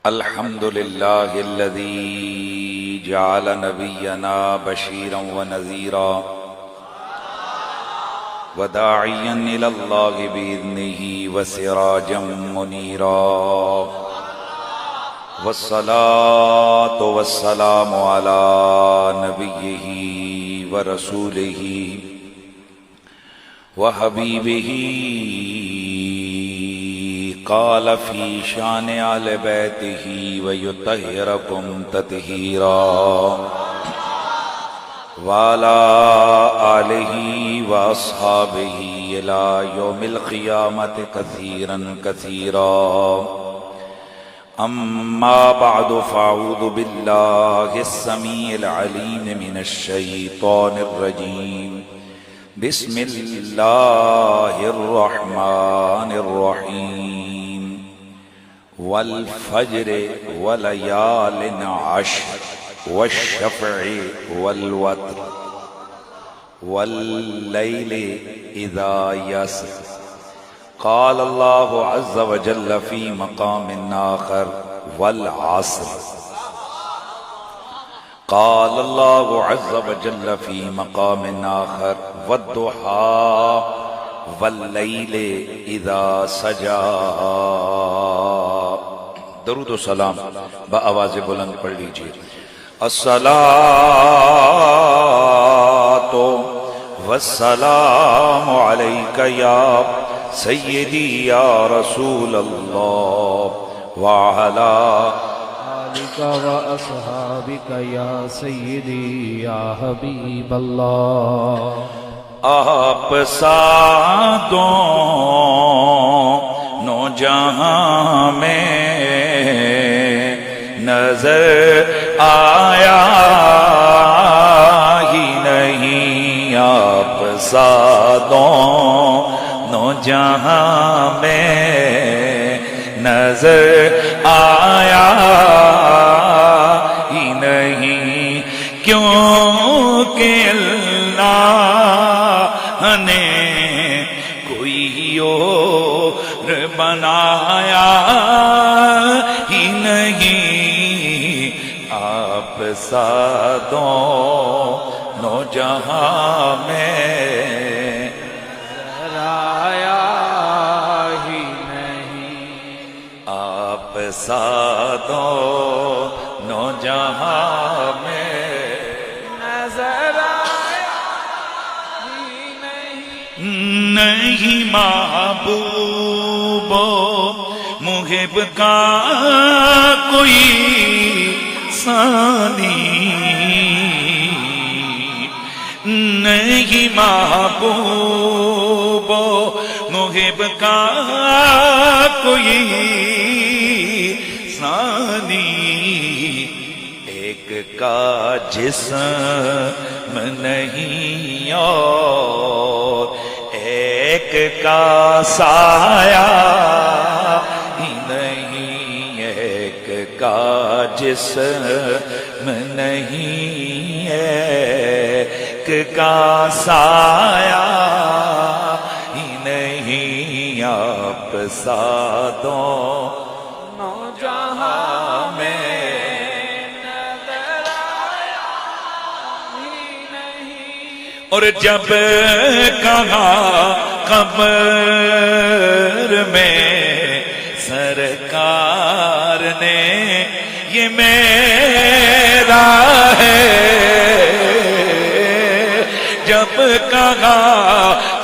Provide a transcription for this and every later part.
الحمد لله الذي جعل نبينا بشيرا ونذيرا وداعيا إلى الله بإذنه وسراجا منيرا، والصلاة والسلام على نبيه ورسوله وحبيبه قال في شان آل بيته ويطهركم تطهيرا، وعلى آله وأصحابه إلى يوم القيامة كثيرا كثيرا. أما بعد، فأعوذ بالله السميع العليم من الشيطان الرجيم. بسم الله الرحمن الرحيم. والفجر وليال عشر والشفع والوتر والليل إذا يسر. قال الله عز وجل في مقام آخر: والعصر. قال الله عز وجل في مقام آخر: والضحى واللیل اذا سجا. درود و سلام بآواز بلند پڑھ لیجئے. الصلاۃ والسلام علیک یا سیدی یا رسول اللہ وعلی آلک و اصحابک یا سیدی یا حبیب اللہ. آپ ساتوں جہاں میں نظر آیا ہی نہیں. آپ ساتوں جہاں میں نظر آیا ہی نہیں، کیونکہ نے کوئی اور بنایا ہی نہیں. آپ ساتوں جہاں میں آیا ہی نہیں. آپ ساتوں جہاں میں نظر نہیں. محبوب و محب کا کوئی ثانی نہیں. محبوب و محب کا کوئی ثانی، ایک کا جسم نہیں اور ایک کا سایہ ہی نہیں. ایک کا جسم نہیں، ایک کا سایہ ہی نہیں. آپ ساتوں جہاں میں نظر آیا ہی نہیں. اور جب کہا قبر میں سرکار نے یہ میرا ہے، جب کہا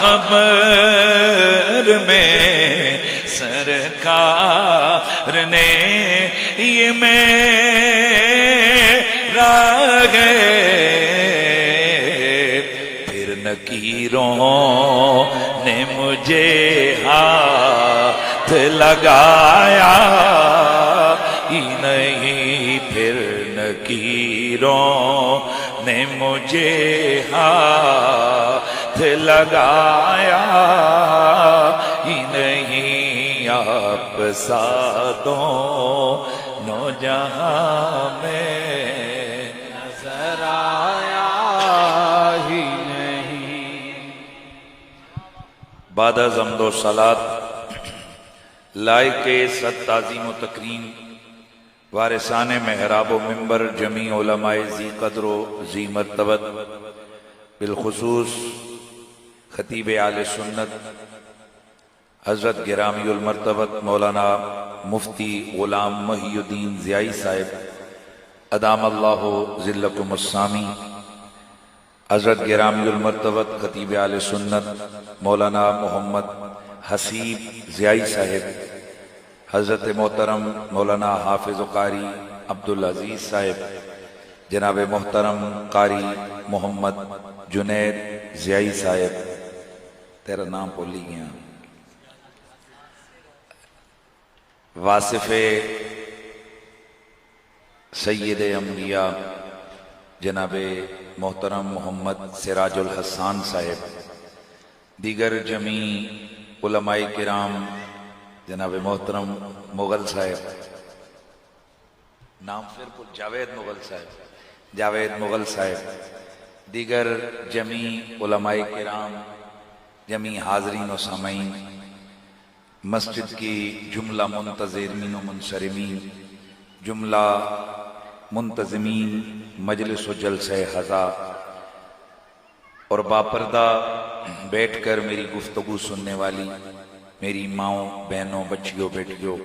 قبر میں سرکار نے یہ میرا ہے، نکیروں نے مجھے ہاتھ لگایا ہی نہیں. پھر نکیروں نے مجھے ہاتھ لگایا ہی نہیں. آپ ساتوں جہاں میں نظر آیا ہی نہیں. بعد از حمد و صلات لائق صد تعظیم و تکریم وارثان محراب و ممبر جمیع علماء ذی قدر و ذی مرتبت، بالخصوص خطیب اہل سنت حضرت گرامی المرتبت مولانا مفتی غلام محی الدین ضیائی صاحب ادام اللہ ذلکم السامی، حضرت گرامی المرتبت خطیب اہل سنت مولانا محمد حسیب ضیائی صاحب، حضرت محترم مولانا حافظ و قاری عبدالعزیز صاحب، جناب محترم قاری محمد جنید ضیائی صاحب، تیرا نام بھولی گیا، واصف سید انبیاء جناب محترم محمد سراج الحسان صاحب، دیگر جمیع علماء کرام جناب محترم مغل صاحب، نام پھر پور جاوید مغل صاحب، جاوید مغل صاحب، دیگر جمیع علماء کرام، جمیع حاضرین و سامعین، مسجد کی جملہ منتظرین و منصرمین، جملہ منتظمین مجلس و جلسہ حضا، اور باپردہ بیٹھ کر میری گفتگو سننے والی میری ماؤں، بہنوں، بچیوں، بیٹیوں،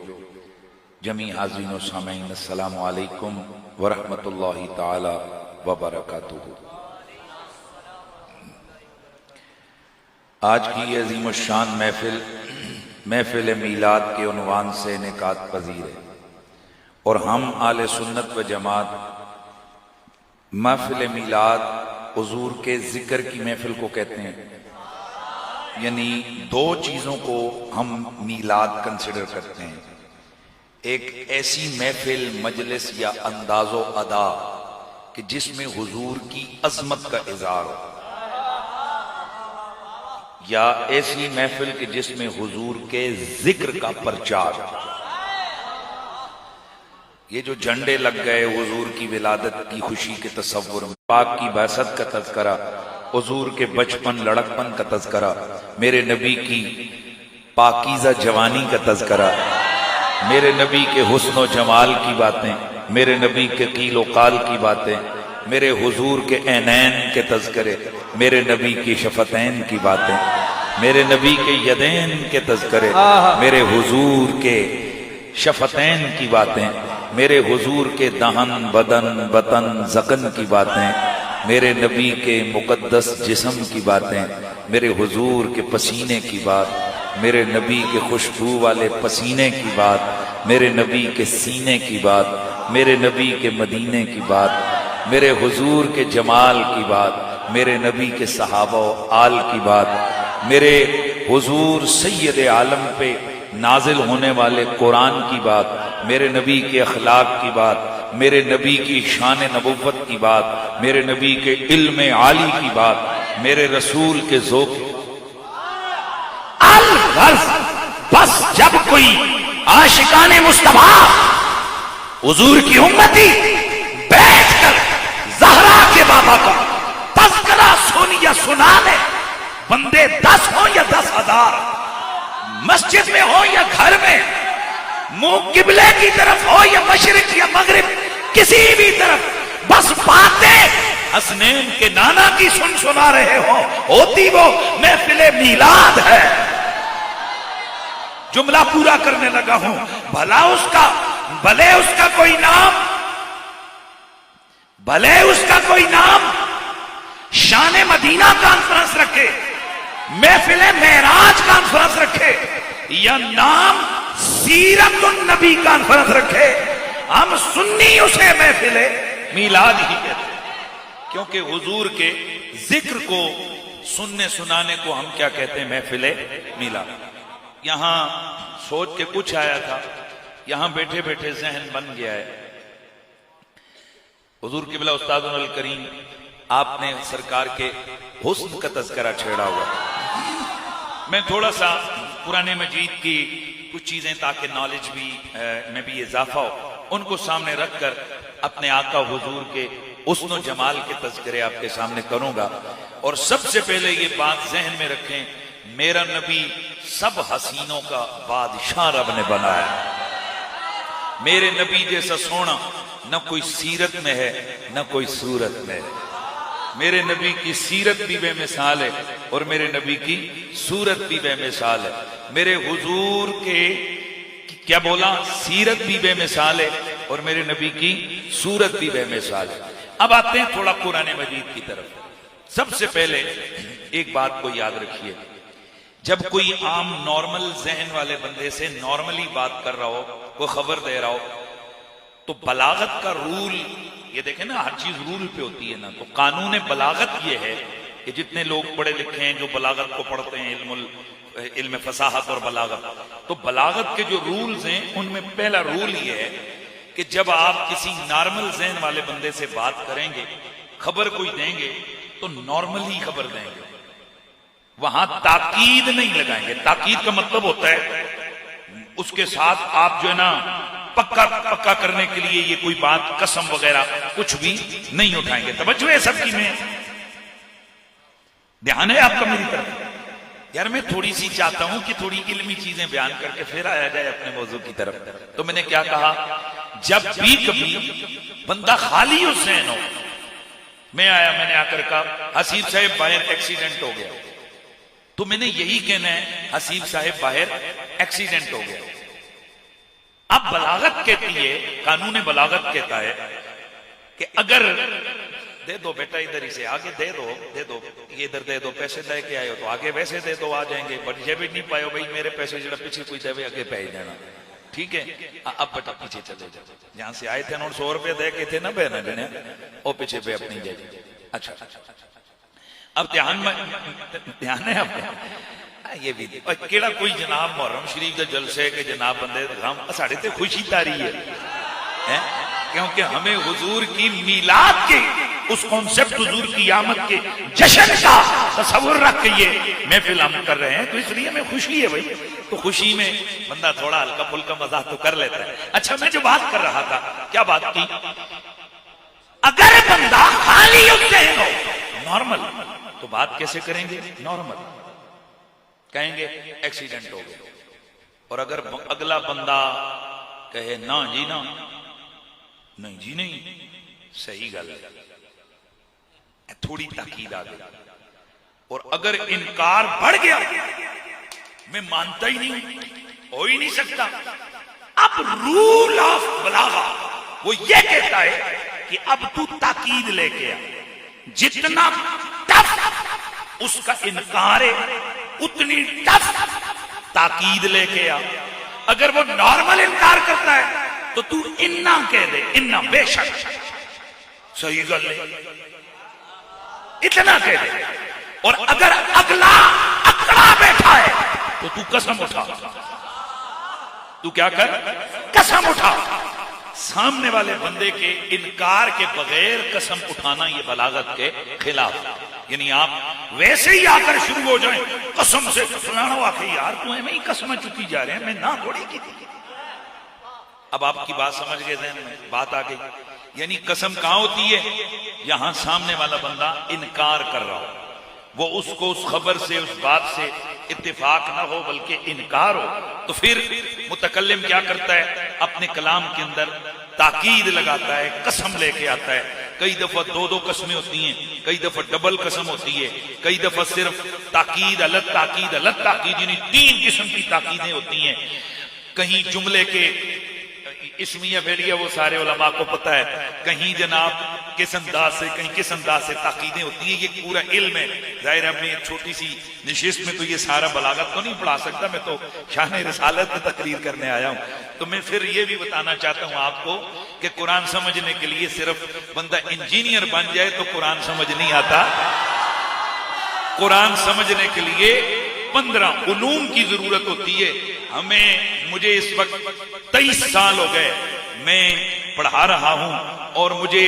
جمیع حاضرین و سامعین، السلام علیکم ورحمۃ اللہ تعالی وبرکاتہ۔ آج کی عظیم الشان محفل میلاد کے عنوان سے انعقاد پذیر ہے، اور ہم اہل سنت و جماعت محفل میلاد حضور کے ذکر کی محفل کو کہتے ہیں، یعنی دو چیزوں کو ہم میلاد کنسیڈر کرتے ہیں، ایک ایسی محفل، مجلس یا انداز و ادا کہ جس میں حضور کی عظمت کا اظہار ہو، یا ایسی محفل کہ جس میں حضور کے ذکر کا پرچار۔ یہ جو جھنڈے لگ گئے حضور کی ولادت کی خوشی کے تصور میں، پاک کی بعثت کا تذکرہ، حضور کے بچپن لڑکپن کا تذکرہ، میرے نبی کی پاکیزہ جوانی کا تذکرہ، میرے نبی کے حسن و جمال کی باتیں، میرے نبی کے قیل و قال کی باتیں، میرے حضور کے عینین کے تذکرے، میرے نبی کی شفتین کی باتیں، میرے نبی کے یدین کے تذکرے، میرے حضور کے شفتین کی باتیں، میرے حضور کے دہن، بدن، بطن، زکن کی باتیں، میرے نبی کے مقدس جسم کی باتیں، میرے حضور کے پسینے کی بات، میرے نبی کے خوشبو والے پسینے کی بات، میرے نبی کے سینے کی بات، میرے نبی کے مدینے کی بات، میرے حضور کے جمال کی بات، میرے نبی کے صحابہ و آل کی بات، میرے حضور سید عالم پہ نازل ہونے والے قرآن کی بات، میرے نبی کے اخلاق کی بات، میرے نبی کی شان نبوت کی بات، میرے نبی کے علم عالی کی بات، میرے رسول کے ذوق۔ الغرض بس جب کوئی عاشقان مصطفیٰ حضور کی امتی بیٹھ کر زہرا کے بابا کا تذکرہ سن یا سنا لے، بندے 10 ہوں یا 10,000، مسجد میں ہو یا گھر میں، منہ قبلے کی طرف ہو یا مشرق یا مغرب، کسی بھی طرف، بس باتیں حسنین کے نانا کی سنا رہے ہو، ہوتی وہ محفل میلاد ہے۔ جملہ پورا کرنے لگا ہوں، بھلے اس کا کوئی نام شان مدینہ کانفرنس رکھے، محفل معراج کانفرنس رکھے، یا نام سیرت النبی کانفرنس رکھے، ہم سنی اسے محفل میلاد ہی کہتے ہیں، کیونکہ حضور کے ذکر کو سننے سنانے کو ہم کیا کہتے ہیں؟ محفل میلاد۔ یہاں سوچ کے کچھ آیا تھا، یہاں بیٹھے بیٹھے ذہن بن گیا ہے، حضور قبلہ استاد الکریم آپ نے سرکار کے حسن کا تذکرہ چھیڑا ہوا۔ میں تھوڑا سا قرآن مجید کی کچھ چیزیں تاکہ نالج بھی میں بھی اضافہ ہو، ان کو سامنے رکھ کر اپنے آقا حضور کے حسن و جمال کے تذکرے آپ کے سامنے کروں گا۔ اور سب سے پہلے یہ بات ذہن میں رکھیں، میرا نبی سب حسینوں کا بادشاہ رب نے بنایا، میرے نبی جیسا سونا نہ کوئی سیرت میں ہے نہ کوئی صورت میں ہے. میرے نبی کی سیرت بھی بے مثال ہے اور میرے نبی کی صورت بھی بے مثال ہے. میرے حضور کے کیا بولا, سیرت بھی بے مثال ہے اور میرے نبی کی صورت بھی بے مثال ہے. اب آتے ہیں تھوڑا قرآن مجید کی طرف. سب سے پہلے ایک بات کو یاد رکھیے, جب کوئی عام نارمل ذہن والے بندے سے نارملی بات کر رہا ہو, کوئی خبر دے رہا ہو, تو بلاغت کا رول, یہ دیکھیں نا ہر چیز رول پہ ہوتی ہے نا, تو قانون بلاغت یہ ہے کہ جتنے لوگ پڑھے لکھے ہیں جو بلاغت کو پڑھتے ہیں, علم فصاحت اور بلاغت, تو بلاغت کے جو رولز ہیں ان میں پہلا رول یہ ہے کہ جب آپ کسی نارمل ذہن والے بندے سے بات کریں گے, خبر کوئی دیں گے, تو نارمل ہی خبر دیں گے, وہاں تاکید نہیں لگائیں گے. تاکید کا مطلب ہوتا ہے اس کے ساتھ آپ جو ہے نا پکا کرنے کے لیے یہ کوئی بات قسم وغیرہ کچھ بھی نہیں اٹھائیں گے. توجہ ہے سب کی, میں دھیان ہے آپ کا میری طرف. یار میں تھوڑی سی چاہتا ہوں کہ تھوڑی علمی چیزیں بیان کر کے پھر آیا جائے اپنے موضوع کی طرف. تو میں نے کیا کہا, جب بھی کبھی بندہ خالی ہو ذہن ہو, میں آیا, میں نے آ کر کہا حسیب صاحب باہر ایکسیڈنٹ ہو گیا, تو میں نے یہی کہنا ہے حسیب صاحب باہر ایکسیڈنٹ ہو گیا. اب بلاغت کہتی ہے, قانون بلاغت کہتا ہے کہ اگر دے دو بیٹا ادھر ہی سے آگے دے دو یہ ادھر دے دو, پیسے دے کے آئے ہو تو آگے ویسے دے دو, آ جائیں گے. بٹ یہ بھی نہیں پائے ہو بھائی میرے پیسے جڑا پیچھے کوئی دے آگے پہ جانا, ٹھیک ہے, اب بیٹا پیچھے چلے جاؤ, جہاں سے آئے تھے نا 100 روپے دے کے تھے نا بہنا جنے, وہ پیچھے پہ اپنی جائے. اچھا اب دھیان ہے آپ کا, یہ بھی کیڑا کوئی جناب محرم شریف دے جلسے کے جناب بندے غم ساڑھے تے خوشی تاری ہے, کیونکہ ہمیں حضور کی میلاد کے اس کانسیپٹ, حضور کی آمد کے جشن کا تصور رکھ کے یہ محفل ہم کر رہے ہیں, تو اس لیے ہمیں خوشی ہے بھائی. تو خوشی میں بندہ تھوڑا ہلکا پھلکا مزاح تو کر لیتا ہے. اچھا میں جو بات کر رہا تھا, کیا بات کی, اگر بندہ خالی ہوتے ہو نارمل, تو بات کیسے کریں گے, نارمل کہیں گے ایکسیڈنٹ ہو گیا. اور اگر اگلا بندہ کہے نا جی نا, نہیں جی نہیں, صحیح گل ہے, تھوڑی تاکید آ گئی. اور اگر انکار بڑھ گیا, میں مانتا ہی نہیں, ہو ہی نہیں سکتا, اب رول آف بلاغہ وہ یہ کہتا ہے کہ اب تو تاکید لے کے آ, جتنا ٹف اس کا انکار ہے اتنی ٹف تاکید لے کے آ. اگر وہ نارمل انکار کرتا ہے تو تو انا کہہ دے, انا بے شک, صحیح گل ہے, اتنا کہہ دے. اور اگر اگلا اکڑا بیٹھا ہے تو تو قسم اٹھا, تو کیا کر, قسم اٹھا. سامنے والے بندے کے انکار کے بغیر قسم اٹھانا یہ بلاغت کے خلاف. یعنی آپ ویسے ہی آ کر شروع ہو جائیں قسم سے, فلانا واقعی یار تو ہمیں ہی قسمیں چکی جا رہے ہیں, میں نہ تھوڑی کی تھی. اب آپ کی بات سمجھ گئے ذہن میں, بات آ گئی. یعنی قسم کہاں ہوتی ہے, یہاں سامنے والا بندہ انکار کر رہا ہو, وہ اس کو اس خبر سے اس بات سے اتفاق نہ ہو بلکہ انکار ہو, تو پھر متکلم کیا کرتا ہے, اپنے کلام کے اندر تاکید لگاتا ہے, قسم لے کے آتا ہے. کئی دفعہ دو قسمیں ہوتی ہیں, کئی دفعہ ڈبل قسم ہوتی ہے, کئی دفعہ صرف تاکید الگ تاکید الگ تاکید, یعنی 3 قسم کی تاکیدیں ہوتی ہیں. کہیں جملے کے اسمیہ فعلیہ وہ سارے علماء کو پتہ ہے, کہیں جناب کس انداز سے, کہیں کس انداز سے تاکیدیں ہوتی ہیں. یہ پورا علم ہے. ظاہر ہم نے چھوٹی سی نشست میں تو یہ سارا بلاغت تو نہیں پڑھا سکتا, میں تو شان رسالت میں تقریر کرنے آیا ہوں. تو میں پھر یہ بھی بتانا چاہتا ہوں آپ کو کہ قرآن سمجھنے کے لیے صرف بندہ انجینئر بن جائے تو قرآن سمجھ نہیں آتا. قرآن سمجھنے کے لیے 15 علوم کی ضرورت ہوتی ہے. مجھے اس وقت 23 سال ہو گئے میں پڑھا رہا ہوں, اور مجھے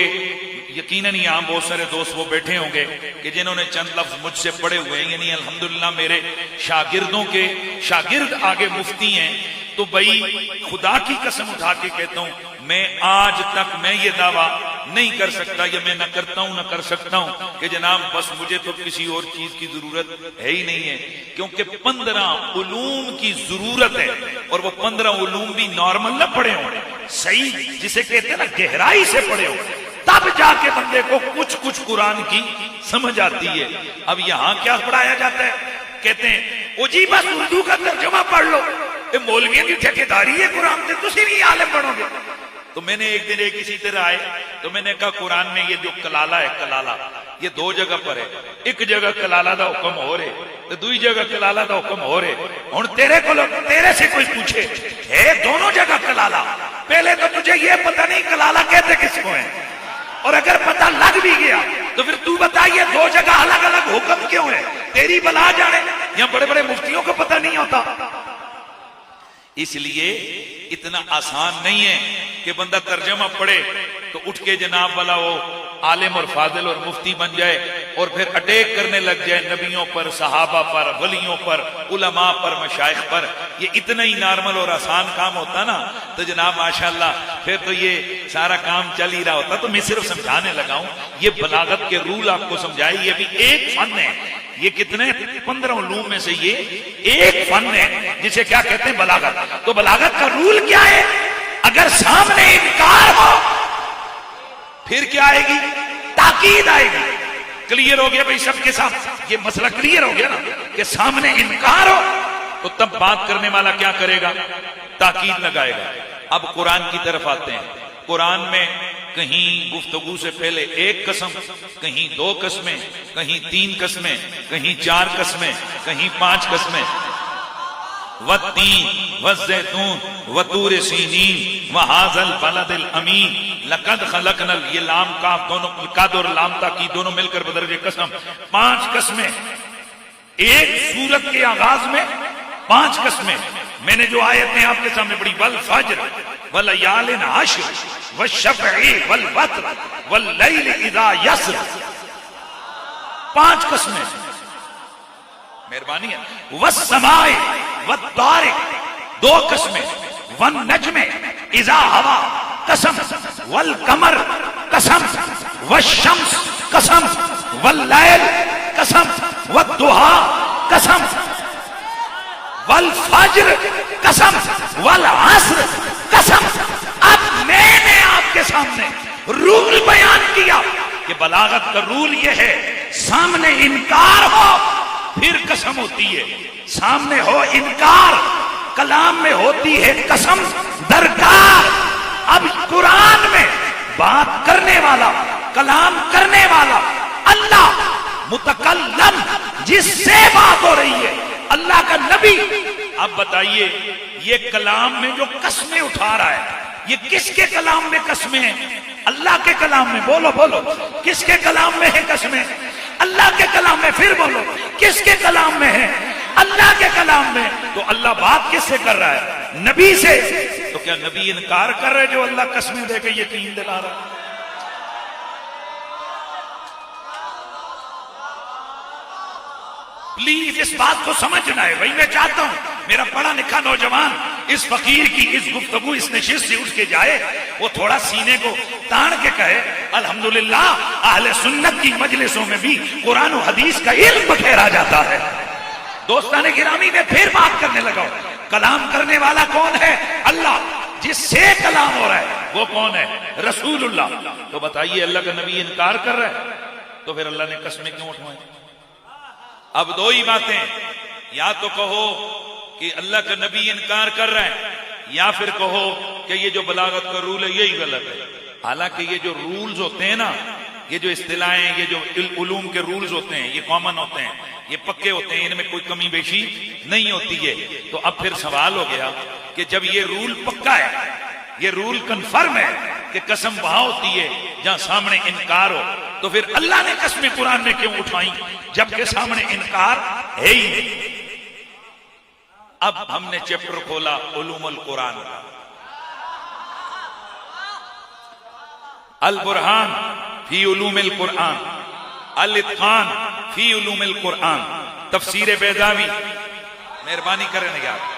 یقیناً یہاں بہت سارے دوست وہ بیٹھے ہوں گے کہ جنہوں نے چند لفظ مجھ سے پڑھے ہوئے ہیں. یعنی الحمدللہ میرے شاگردوں کے شاگرد آگے مفتی ہیں. تو بھائی خدا کی قسم اٹھا کے کہتا ہوں, میں آج تک میں یہ دعویٰ نہیں کر سکتا, یا میں نہ کرتا ہوں نہ کر سکتا ہوں کہ جناب بس مجھے تو کسی اور چیز کی ضرورت ہے ہی نہیں ہے. کیونکہ 15 علوم کی ضرورت ہے, اور وہ 15 علوم بھی نارمل نہ پڑھے ہوں, صحیح جسے کہتے ہیں نا گہرائی سے پڑھے ہو، تب جا کے بندے کو کچھ کچھ قرآن کی سمجھ آتی ہے۔ اب یہاں کیا پڑھایا جاتا ہے؟ کہتے ہیں وہ جی بس اردو کا ترجمہ پڑھ لو، یہ مولویوں کی ٹھیکیداری ہے قرآن سے، تسی بھی عالم بنو گے۔ تو میں نے ایک دن ایک کسی طرح آئے تو میں نے کہا قرآن میں یہ جو کلالہ ہے، کلالہ یہ دو جگہ پر ہے، ایک جگہ کلالہ دا حکم ہو رہے تو دوسری جگہ کلالہ دا حکم ہو رہے، ہن تیرے سے کوئی پوچھے ہے دونوں جگہ کلالہ، پہلے تو تجھے یہ پتہ نہیں کلالہ کہتے کس کو ہے، اور اگر پتہ لگ بھی گیا تو پھر تو بتا یہ دو جگہ الگ الگ حکم کیوں ہے؟ تیری بلا جانے، یہاں بڑے بڑے مفتیوں کو پتہ نہیں ہوتا۔ اس لیے اتنا آسان نہیں ہے کہ بندہ ترجمہ پڑھے تو اٹھ کے جناب والا وہ عالم اور فاضل اور مفتی بن جائے اور پھر اٹیک کرنے لگ جائے نبیوں پر، صحابہ پر، ولیوں پر، علماء پر، مشائخ پر۔ یہ اتنا ہی نارمل اور آسان کام ہوتا نا تو جناب ماشاءاللہ پھر تو یہ سارا کام چل ہی رہا ہوتا۔ تو میں صرف سمجھانے لگا ہوں، یہ بلاغت کے رول آپ کو سمجھائے، یہ بھی ایک فن ہے۔ یہ کتنے 15 علوم میں سے یہ ایک فن ہے جسے کیا کہتے ہیں؟ بلاغت۔ تو بلاغت کا رول کیا ہے؟ اگر سامنے انکار ہو پھر کیا آئے گی؟ تاکید آئے گی۔ کلیئر ہو گیا بھائی سب کے ساتھ؟ یہ مسئلہ کلیئر ہو گیا نا کہ سامنے انکار ہو تو تب بات کرنے والا کیا کرے گا؟ تاکید لگائے گا۔ اب قرآن کی طرف آتے ہیں۔ قرآن میں کہیں گفتگو سے پہلے ایک قسم، کہیں 2 قسمیں، کہیں 3 قسمیں، کہیں 4 قسمیں، کہیں 5 قسمیں۔ والتین والزیتون وطور سینین وہذا البلد الامین لقد خلقنا، یہ لام کاف دونوں، قد اور لام تاکید دونوں مل کر بدرجہ قسم، 5 قسمیں ایک سورت کے آغاز میں، 5 قسمیں۔ میں نے جو آیتیں آپ کے سامنے پڑھی، والفجر ولیال عشر والشفع والوتر واللیل اذا یسر، 5 قسمیں، مہربانی ہے۔ والسماء والطارق، 2 قسمیں، والنجم اذا ہوا قسم، والقمر قسم، والشمس قسم، واللیل قسم، والضحا قسم، والفجر قسم، والعصر قسم۔ اب میں نے آپ کے سامنے رول بیان کیا کہ بلاغت کا رول یہ ہے، سامنے انکار ہو پھر قسم ہوتی ہے، سامنے ہو انکار کلام میں ہوتی ہے قسم درکار۔ اب قرآن میں بات کرنے والا، کلام کرنے والا اللہ، متکلم جس سے بات ہو رہی ہے اللہ کا نبی۔ اب بتائیے یہ کلام میں جو قسمیں اٹھا رہا ہے یہ کس کے کلام میں قسمیں ہیں؟ اللہ کے کلام میں۔ بولو بولو، کس کے کلام میں ہے قسمیں؟ اللہ کے کلام میں۔ پھر بولو کس کے کلام میں ہے؟ اللہ کے کلام میں۔ تو اللہ بات کس سے کر رہا ہے؟ نبی سے۔ تو کیا نبی انکار کر رہے جو اللہ قسمیں دے کے یقین دلا رہا ہے؟ پلیز اس بات کو سمجھنا ہے بھائی، میں چاہتا ہوں میرا پڑھا لکھا نوجوان اس فقیر کی اس گفتگو، اس نشست سے اٹھ کے جائے، وہ تھوڑا سینے کو تان کے کہے الحمدللہ اہل سنت کی مجلسوں میں بھی قرآن و حدیث کا علم بکھیرا جاتا ہے۔ دوستان گرامی میں پھر بات کرنے لگا ہوں، کلام کرنے والا کون ہے؟ اللہ۔ جس سے کلام ہو رہا ہے وہ کون ہے؟ رسول اللہ۔ تو بتائیے اللہ کا نبی انکار کر رہا ہے تو پھر اللہ نے قسمیں کیوں اٹھوائیں؟ اب 2 ہی باتیں، یا تو کہو کہ اللہ کا نبی انکار کر رہا ہے، یا پھر کہو کہ یہ جو بلاغت کا رول ہے یہی غلط ہے۔ حالانکہ یہ جو رولز ہوتے ہیں نا، یہ جو اصطلاحیں، یہ جو علوم کے رولز ہوتے ہیں، یہ کامن ہوتے ہیں، یہ پکے ہوتے ہیں، ان میں کوئی کمی بیشی نہیں ہوتی ہے۔ تو اب پھر سوال ہو گیا کہ جب یہ رول پکا ہے، یہ رول کنفرم ہے کہ قسم وہاں ہوتی ہے جہاں سامنے انکار ہو، تو پھر اللہ نے قسمیں قرآن میں کیوں اٹھائیں جبکہ سامنے انکار ہے ہی نہیں؟ اب ہم نے چیپٹر کھولا علوم القرآن کا، البرہان فی علوم القرآن، الاتقان فی علوم القرآن، تفسیر بیضاوی۔ مہربانی کریں یار،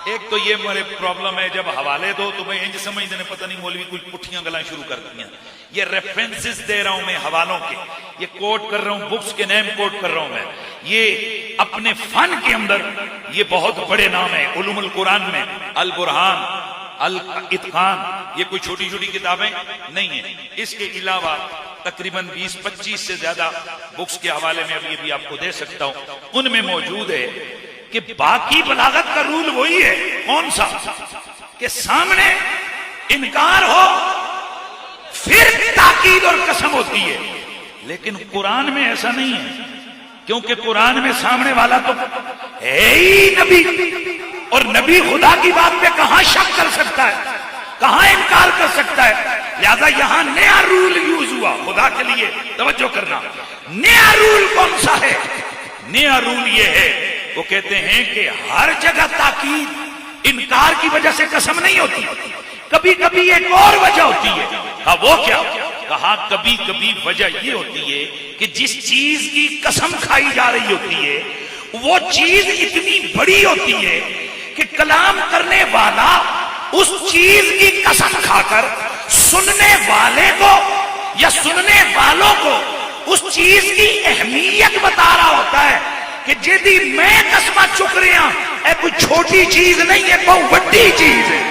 ایک تو یہ میرے پرابلم ہے جب حوالے دو تو میں انج سمجھ دینے پتہ نہیں مولوی کوئی پٹھیاں گلائیں شروع کر دیا۔ یہ ریفرنسز دے رہا ہوں میں حوالوں کے، یہ کوٹ کر رہا ہوں، بکس کے نیم کوٹ کر رہا ہوں میں۔ یہ اپنے فن کے اندر یہ بہت بڑے نام ہیں علوم القرآن میں، البرہان الاتقان، یہ کوئی چھوٹی چھوٹی کتابیں نہیں ہیں. اس کے علاوہ تقریباً 20-25 سے زیادہ بکس کے حوالے میں ابھی ابھی آپ کو دے سکتا ہوں. ان میں موجود ہے کہ باقی بلاغت کا رول وہی ہے. کون سا؟ کہ سامنے انکار ہو پھر تاکید اور قسم ہوتی ہے. لیکن قرآن میں ایسا نہیں ہے، کیونکہ قرآن میں سامنے والا تو ہے ہی نبی، اور نبی خدا کی بات پہ کہاں شک کر سکتا ہے، کہاں انکار کر سکتا ہے. لہذا یہاں نیا رول یوز ہوا. خدا کے لیے توجہ کرنا، نیا رول کون سا ہے؟ نیا رول یہ ہے، وہ کہتے ہیں کہ ہر جگہ تاکید انکار کی وجہ سے قسم نہیں ہوتی، کبھی کبھی ایک اور وجہ ہوتی ہے. کہا وہ کیا؟ کہا کبھی کبھی وجہ یہ ہوتی ہے کہ جس چیز کی قسم کھائی جا رہی ہوتی ہے وہ چیز اتنی بڑی ہوتی ہے کہ کلام کرنے والا اس چیز کی قسم کھا کر سننے والے کو یا سننے والوں کو اس چیز کی اہمیت بتا رہا ہوتا ہے کہ جدی میں قسمہ چک رہا ہوں، اے کوئی چھوٹی چیز نہیں ہے، بہت بڑی چیز ہے.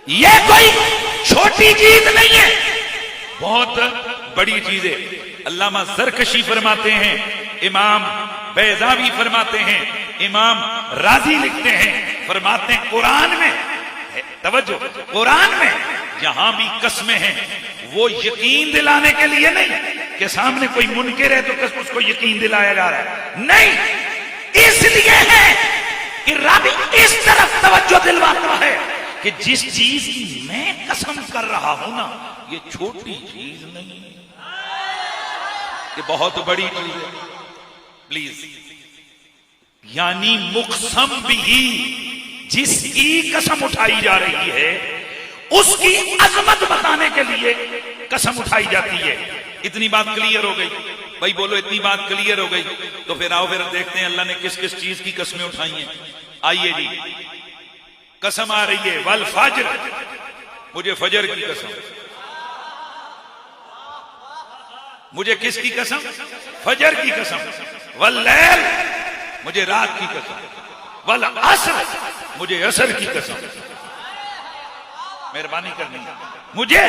یہ کوئی چھوٹی چیز نہیں ہے، بہت بڑی چیز ہے. علامہ زرکشی فرماتے ہیں، امام بیضاوی فرماتے ہیں، امام رازی لکھتے ہیں، فرماتے ہیں قرآن میں، توجہ، قرآن میں جہاں بھی قسمیں ہیں وہ یقین دلانے کے لیے نہیں کہ سامنے کوئی منکر ہے تو اس کو یقین دلایا جا رہا ہے، نہیں، اس لیے ہے کہ رب اس طرف توجہ دلواتا ہے کہ جس چیز کی میں قسم کر رہا ہوں نا، یہ چھوٹی چیز نہیں ہے، یہ بہت بڑی چیز ہے. پلیز، یعنی مقسم بھی جس کی قسم اٹھائی جا رہی ہے اس کی عظمت بتانے کے لیے قسم اٹھائی جاتی ہے. اتنی بات کلیئر ہو گئی بھائی؟ بولو اتنی بات کلیئر ہو گئی تو پھر آؤ پھر دیکھتے ہیں اللہ نے کس کس چیز کی قسمیں اٹھائی ہیں. آئیے جی، قسم آ رہی ہے والفجر، مجھے فجر کی قسم. مجھے کس کی قسم؟ فجر کی قسم. واللیل، مجھے رات کی قسم. والعصر، مجھے عصر کی قسم. مہربانی کرنی، مجھے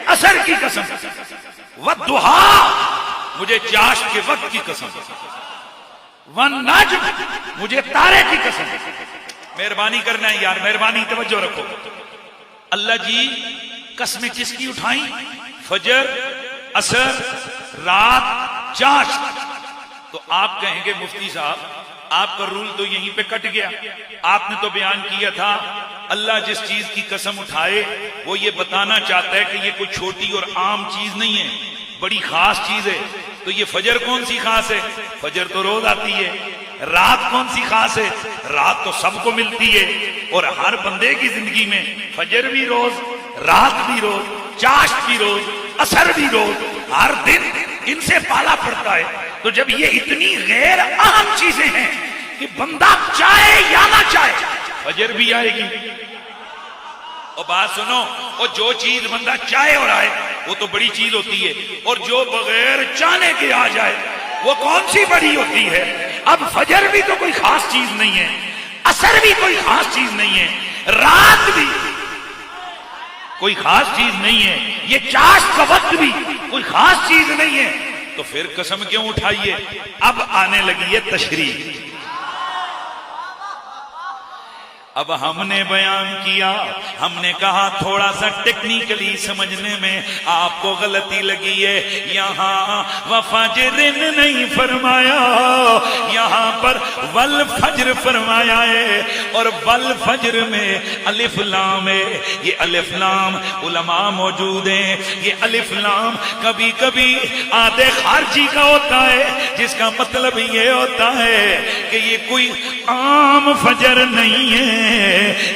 عصر کی قسم. والضحیٰ، مجھے چاشت کے وقت کی قسم. والنجم، مجھے تارے کی قسم. مہربانی کرنا ہے یار، مہربانی توجہ رکھو. اللہ جی قسمیں کس کی اٹھائیں؟ فجر، عصر، رات، چاشت. تو آپ کہیں گے مفتی صاحب آپ کا رول تو یہیں پہ کٹ گیا. آپ نے تو بیان کیا تھا اللہ جس چیز کی قسم اٹھائے وہ یہ بتانا چاہتا ہے کہ یہ کوئی چھوٹی اور عام چیز نہیں ہے، بڑی خاص چیز ہے. تو یہ فجر کون سی خاص ہے؟ فجر تو روز آتی ہے. رات کون سی خاص ہے؟ رات تو سب کو ملتی ہے، اور ہر بندے کی زندگی میں فجر بھی روز، رات بھی روز، چاشت بھی روز، عصر بھی روز، ہر دن ان سے پالا پڑتا ہے. تو جب یہ اتنی غیر اہم چیزیں ہیں کہ بندہ چاہے یا نہ چاہے فجر بھی آئے گی. اور بات سنو، اور جو چیز بندہ چاہے اور آئے وہ تو بڑی چیز ہوتی ہے، اور جو بغیر چاہنے کے آ جائے وہ کون سی بڑی ہوتی ہے؟ اب فجر بھی تو کوئی خاص چیز نہیں ہے، عصر بھی کوئی خاص چیز نہیں ہے، رات بھی کوئی خاص چیز نہیں ہے، یہ چاشت کا وقت بھی کوئی خاص چیز نہیں ہے. تو پھر قسم کیوں اٹھائیے؟ اب آنے لگی ہے تشریح. اب ہم نے بیان کیا، ہم نے کہا تھوڑا سا ٹیکنیکلی سمجھنے میں آپ کو غلطی لگی ہے. یہاں وفجر نہیں فرمایا، یہاں پر والفجر فرمایا ہے، اور والفجر میں الف لام ہے. یہ الف لام علماء موجود ہیں، یہ الف لام کبھی کبھی آدھے خارجی کا ہوتا ہے، جس کا مطلب یہ ہوتا ہے کہ یہ کوئی عام فجر نہیں ہے،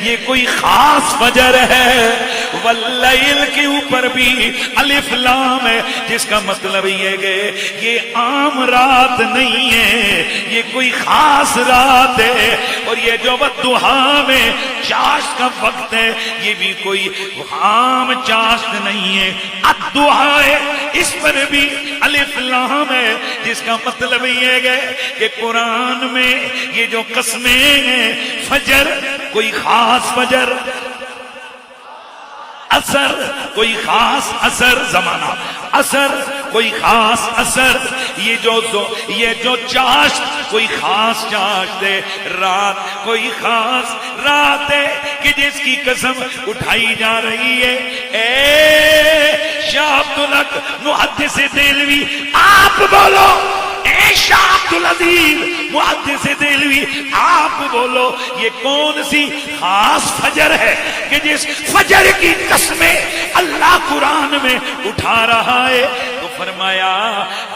یہ کوئی خاص فجر ہے. واللیل کے اوپر بھی الف لام ہے، جس کا مطلب یہ کہ یہ عام رات نہیں ہے، یہ کوئی خاص رات ہے. اور یہ جو والضحیٰ میں چاشت کا وقت ہے، یہ بھی کوئی عام چاشت نہیں ہے. الدعاء ہے، اس پر بھی الف لام ہے، جس کا مطلب یہ ہے کہ قرآن میں یہ جو قسمیں ہیں، فجر کوئی خاص فجر، اثر کوئی خاص اثر، زمانہ اثر کوئی خاص اثر، یہ جو چاشت کوئی خاص چاشت ہے، رات کوئی خاص رات ہے کہ جس کی قسم اٹھائی جا رہی ہے. اے شاہ عبدالحق محدث دہلوی آپ بولو، اے شاہ عبدالعزیز محدث دہلوی آپ بولو، یہ کون سی خاص فجر ہے کہ جس فجر کی قسمیں اللہ قرآن میں اٹھا رہا ہے؟ تو فرمایا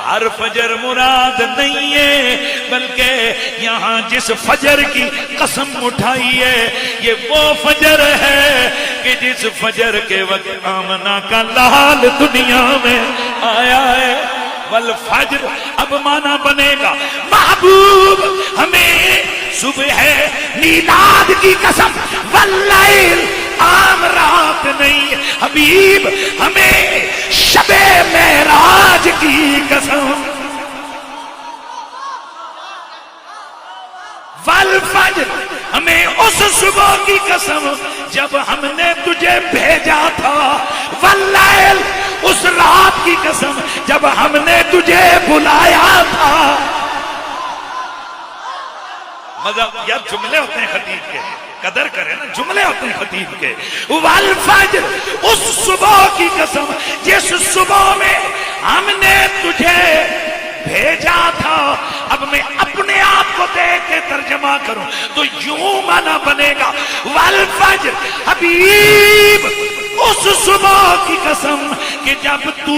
ہر فجر مراد نہیں ہے، بلکہ یہاں جس فجر کی قسم اٹھائی ہے یہ وہ فجر ہے کہ جس فجر کے وقت آمنہ کا لال دنیا میں آیا ہے. والفجر اب مانا بنے گا محبوب ہمیں صبح میلاد کی قسم، واللیل عام رات نہیں، حبیب ہمیں شب معراج کی قسم، والفجر ہمیں اس صبح کی قسم جب ہم نے تجھے بھیجا تھا، واللیل اس رات کی قسم جب ہم نے تجھے بلایا تھا. مطلب یار جملے ہوتے ہیں خطیب کے، قدر کرے نا، جملے ہوتے ہیں خطیب کے. والفجر اس صبح کی قسم جس صبح میں ہم نے تجھے بھیجا تھا. اب میں اپنے آپ کو دیکھ کے ترجمہ کروں تو یوں مانا بنے گا والفجر حبیب اس صبح کی قسم کہ جب تو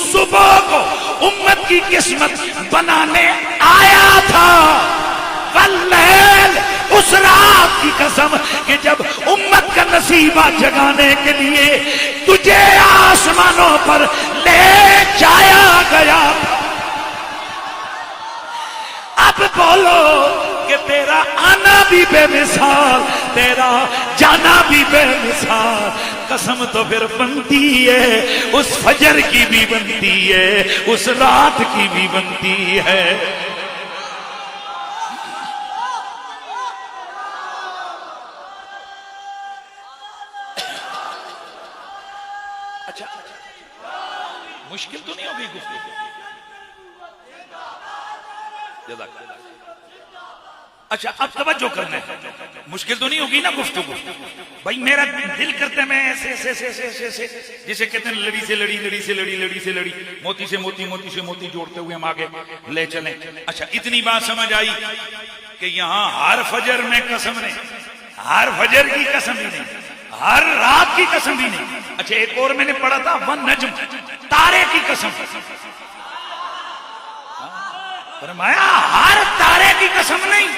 صبح کو امت کی قسمت بنانے آیا تھا، واللیل اس رات کی قسم کہ جب امت کا نصیبہ جگانے کے لیے تجھے آسمانوں پر لے جایا گیا تھا. اب بولو کہ تیرا آنا بھی بے مثال، تیرا جانا بھی بے مثال. قسم تو پھر بنتی ہے، اس فجر کی بھی بنتی ہے، اس رات کی بھی بنتی ہے. اچھا مشکل تو نہیں ہوگی گفتگو؟ اچھا اب توجہ کرنا ہے، مشکل تو نہیں ہوگی نا گفتگو؟ بھائی میرا دل کرتا ہے میں ایسے ایسے ایسے ایسے ایسے جسے کہتے ہیں لڑی سے لڑی، لڑی سے لڑی، لڑی سے لڑی، موتی سے موتی، موتی سے موتی جوڑتے ہوئے ہم آگے لے چلیں. اچھا اتنی بات سمجھ آئی کہ یہاں ہر فجر میں قسم نہیں، ہر فجر کی قسم بھی نہیں، ہر رات کی قسم بھی نہیں. اچھا ایک اور میں نے پڑھا تھا والنجم، تارے کی قسم. فرمایا ہر تارے کی قسم نہیں.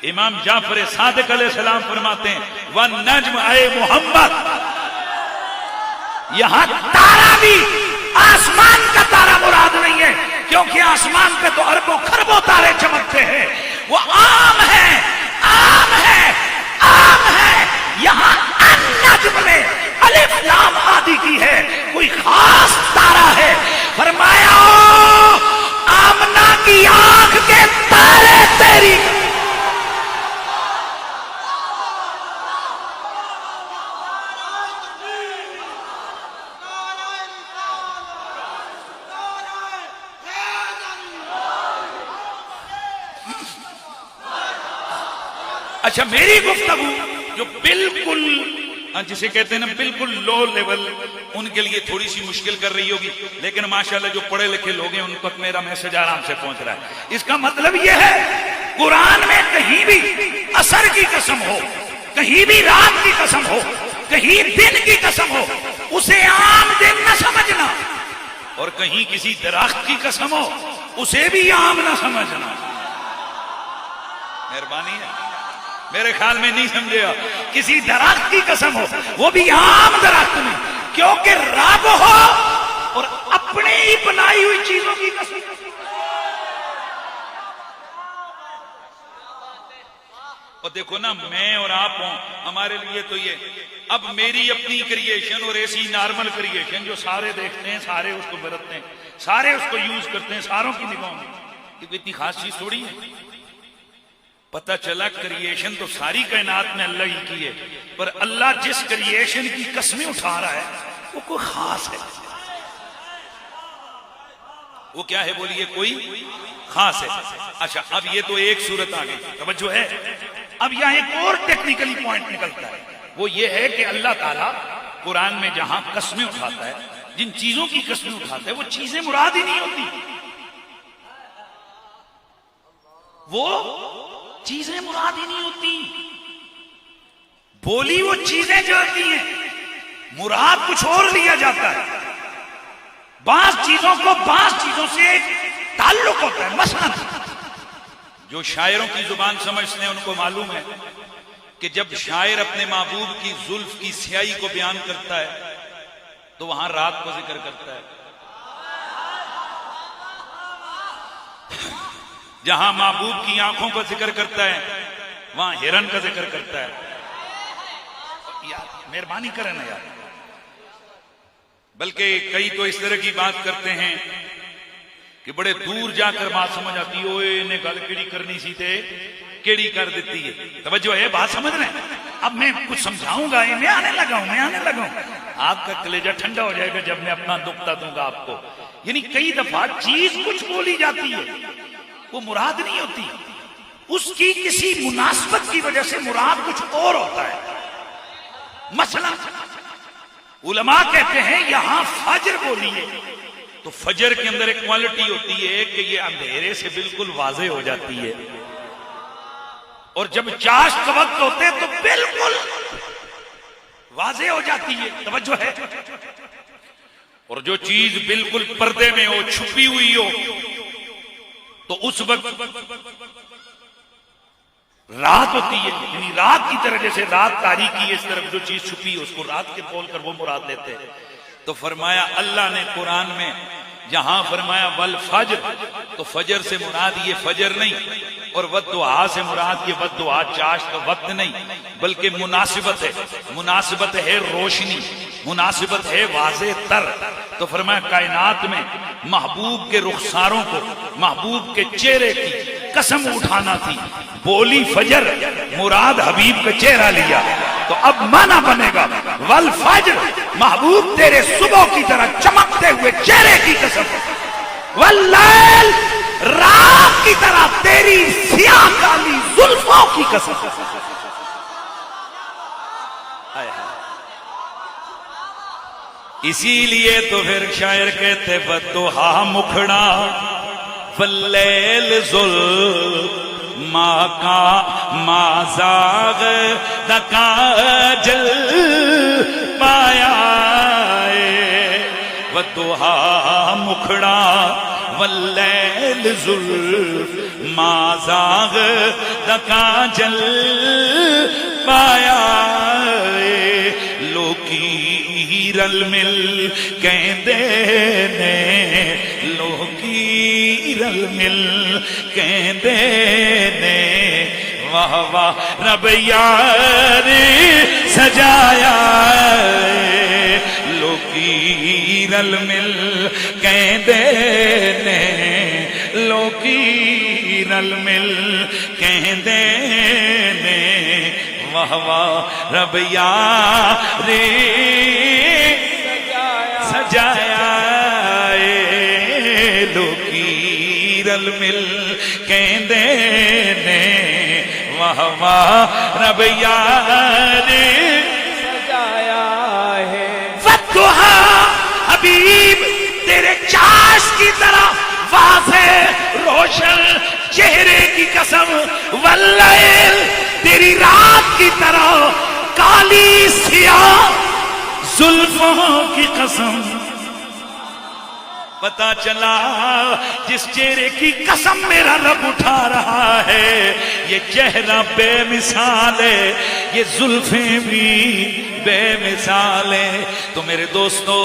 امام جعفر صادق علیہ السلام فرماتے ہیں والنجم اے محمد، یہاں تارا بھی آسمان کا تارا مراد نہیں ہے، کیونکہ آسمان پہ تو اربوں خربوں تارے چمکتے ہیں، وہ عام ہے، عام ہے، عام ہے. یہاں النجم میں الف لام آدھی کی ہے، کوئی خاص تارا ہے. فرمایا آمنہ کی آنکھ کے تارے تیری. اچھا میری گفتگو جو بالکل جسے کہتے ہیں نا بالکل لو لیول، ان کے لیے تھوڑی سی مشکل کر رہی ہوگی، لیکن ماشاءاللہ جو پڑھے لکھے لوگ ہیں ان تک میرا میسج آرام سے پہنچ رہا ہے. اس کا مطلب یہ ہے قرآن میں کہیں بھی اثر کی قسم ہو، کہیں بھی رات کی قسم ہو، کہیں دن کی قسم ہو، اسے عام دن نہ سمجھنا، اور کہیں کسی درخت کی قسم ہو اسے بھی عام نہ سمجھنا. مہربانی ہے، میرے خیال میں نہیں سمجھے گا. کسی درخت کی قسم ہو، وہ بھی عام درخت نہیں، کیونکہ رب ہو اور اپنے ہی بنائی ہوئی چیزوں کی قسم. اور دیکھو نا، میں اور آپ ہوں، ہمارے لیے تو یہ اب میری اپنی کریشن اور ایسی نارمل کریشن جو سارے دیکھتے ہیں، سارے اس کو برتتے ہیں، سارے اس کو یوز کرتے ہیں، ساروں کی نگاہوں میں یہ کوئی اتنی خاص چیز تھوڑی ہے۔ پتہ چلا کریشن تو ساری کائنات میں اللہ ہی کی ہے، پر اللہ جس کریشن کی قسمیں اٹھا رہا ہے وہ کوئی خاص ہے۔ وہ کیا ہے بولیے؟ کوئی خاص ہے۔ اچھا، اب یہ تو ایک صورت آ گئی، توجہ ہے۔ اب یہاں ایک اور ٹیکنیکلی پوائنٹ نکلتا ہے، وہ یہ ہے کہ اللہ تعالیٰ قرآن میں جہاں قسمیں اٹھاتا ہے، جن چیزوں کی قسمیں اٹھاتا ہے وہ چیزیں مراد ہی نہیں ہوتی، وہ چیزیں مراد ہی نہیں ہوتی، بولی وہ چیزیں جو ہوتی ہیں، مراد کچھ اور لیا جاتا ہے۔ بعض چیزوں کو بعض چیزوں سے تعلق ہوتا ہے۔ مثلا جو شاعروں کی زبان سمجھتے ہیں ان کو معلوم ہے کہ جب شاعر اپنے محبوب کی زلف کی سیاہی کو بیان کرتا ہے تو وہاں رات کو ذکر کرتا ہے، جہاں محبوب کی آنکھوں کا ذکر کرتا ہے وہاں ہرن کا ذکر کرتا ہے۔ یار مہربانی کریں نا یار، بلکہ کئی تو اس طرح کی بات کرتے ہیں کہ بڑے دور جا کر بات سمجھ آتی ہے، اوئے نے گل کیڑی کرنی سی تے کیڑی کر دیتی ہے۔ توجہ ہے، بات سمجھ رہے ہیں؟ اب میں کچھ سمجھاؤں گا، میں آنے لگا ہوں، آپ کا کلیجہ ٹھنڈا ہو جائے گا جب میں اپنا دکھتا دوں گا آپ کو۔ یعنی کئی دفعہ چیز کچھ بولی جاتی ہے وہ مراد نہیں ہوتی، اس کی کسی مناسبت کی وجہ سے مراد کچھ اور ہوتا ہے۔ مثلا علماء کہتے ہیں یہاں فجر بولیے تو فجر کے اندر ایک کوالٹی ہوتی ہے کہ یہ اندھیرے سے بالکل واضح ہو جاتی ہے، اور جب چاشت کا وقت ہوتے تو بالکل واضح ہو جاتی ہے۔ توجہ ہے؟ اور جو چیز بالکل پردے میں ہو، چھپی ہوئی ہو، تو اس وقت رات ہوتی ہے، یعنی رات کی طرح، جیسے رات تاریکی ہے اس طرف جو چیز چھپی ہے اس کو رات کے بول کر وہ مراد لیتے ہیں۔ تو فرمایا اللہ نے قرآن میں جہاں فرمایا والفجر، تو فجر سے مراد یہ فجر نہیں، اور والضحیٰ سے مراد یہ والضحیٰ چاشت کا وقت نہیں، بلکہ مناسبت ہے، مناسبت ہے روشنی، مناسبت ہے واضح تر۔ تو فرمایا کائنات میں محبوب کے رخساروں کو، محبوب کے چہرے کی قسم اٹھانا تھی، بولی فجر، مراد حبیب کا چہرہ لیا، تو اب معنی بنے گا والفجر، محبوب تیرے صبح کی طرح چمکتے ہوئے چہرے کی قسم، واللیل، رات کی طرح تیری سیاہ کالی زلفوں کی قسم۔ اسی لیے تو پھر شاعر کہتے والضحیٰ مکھڑا واللیل ظلما کا ما زاغ نہ کاجل پایا، والضحیٰ مکھڑا واللیل ظلما زاغ نہ کاجل پایا، لوکی رل مل کہندے نے، لوکی رل مل کہندے نے، واہ واہ رب یار سجایا، لوکی رل مل کہندے نے، لوکی رل مل کہندے نے، واہ واہ رب یار سجایا، لوکی رل مل کہندے نے، واہ واہ رب یار سجایا ہے۔ والضحیٰ حبیب تیرے چاشت کی طرح واضح روشن چہرے کی قسم، واللیل تیری رات کی طرح کالی سیاہ زلفوں کی قسم۔ پتا چلا جس چہرے کی قسم میرا رب اٹھا رہا ہے، یہ چہرہ بے مثال ہے، یہ زلفیں بھی بے مثال ہے۔ تو میرے دوستو،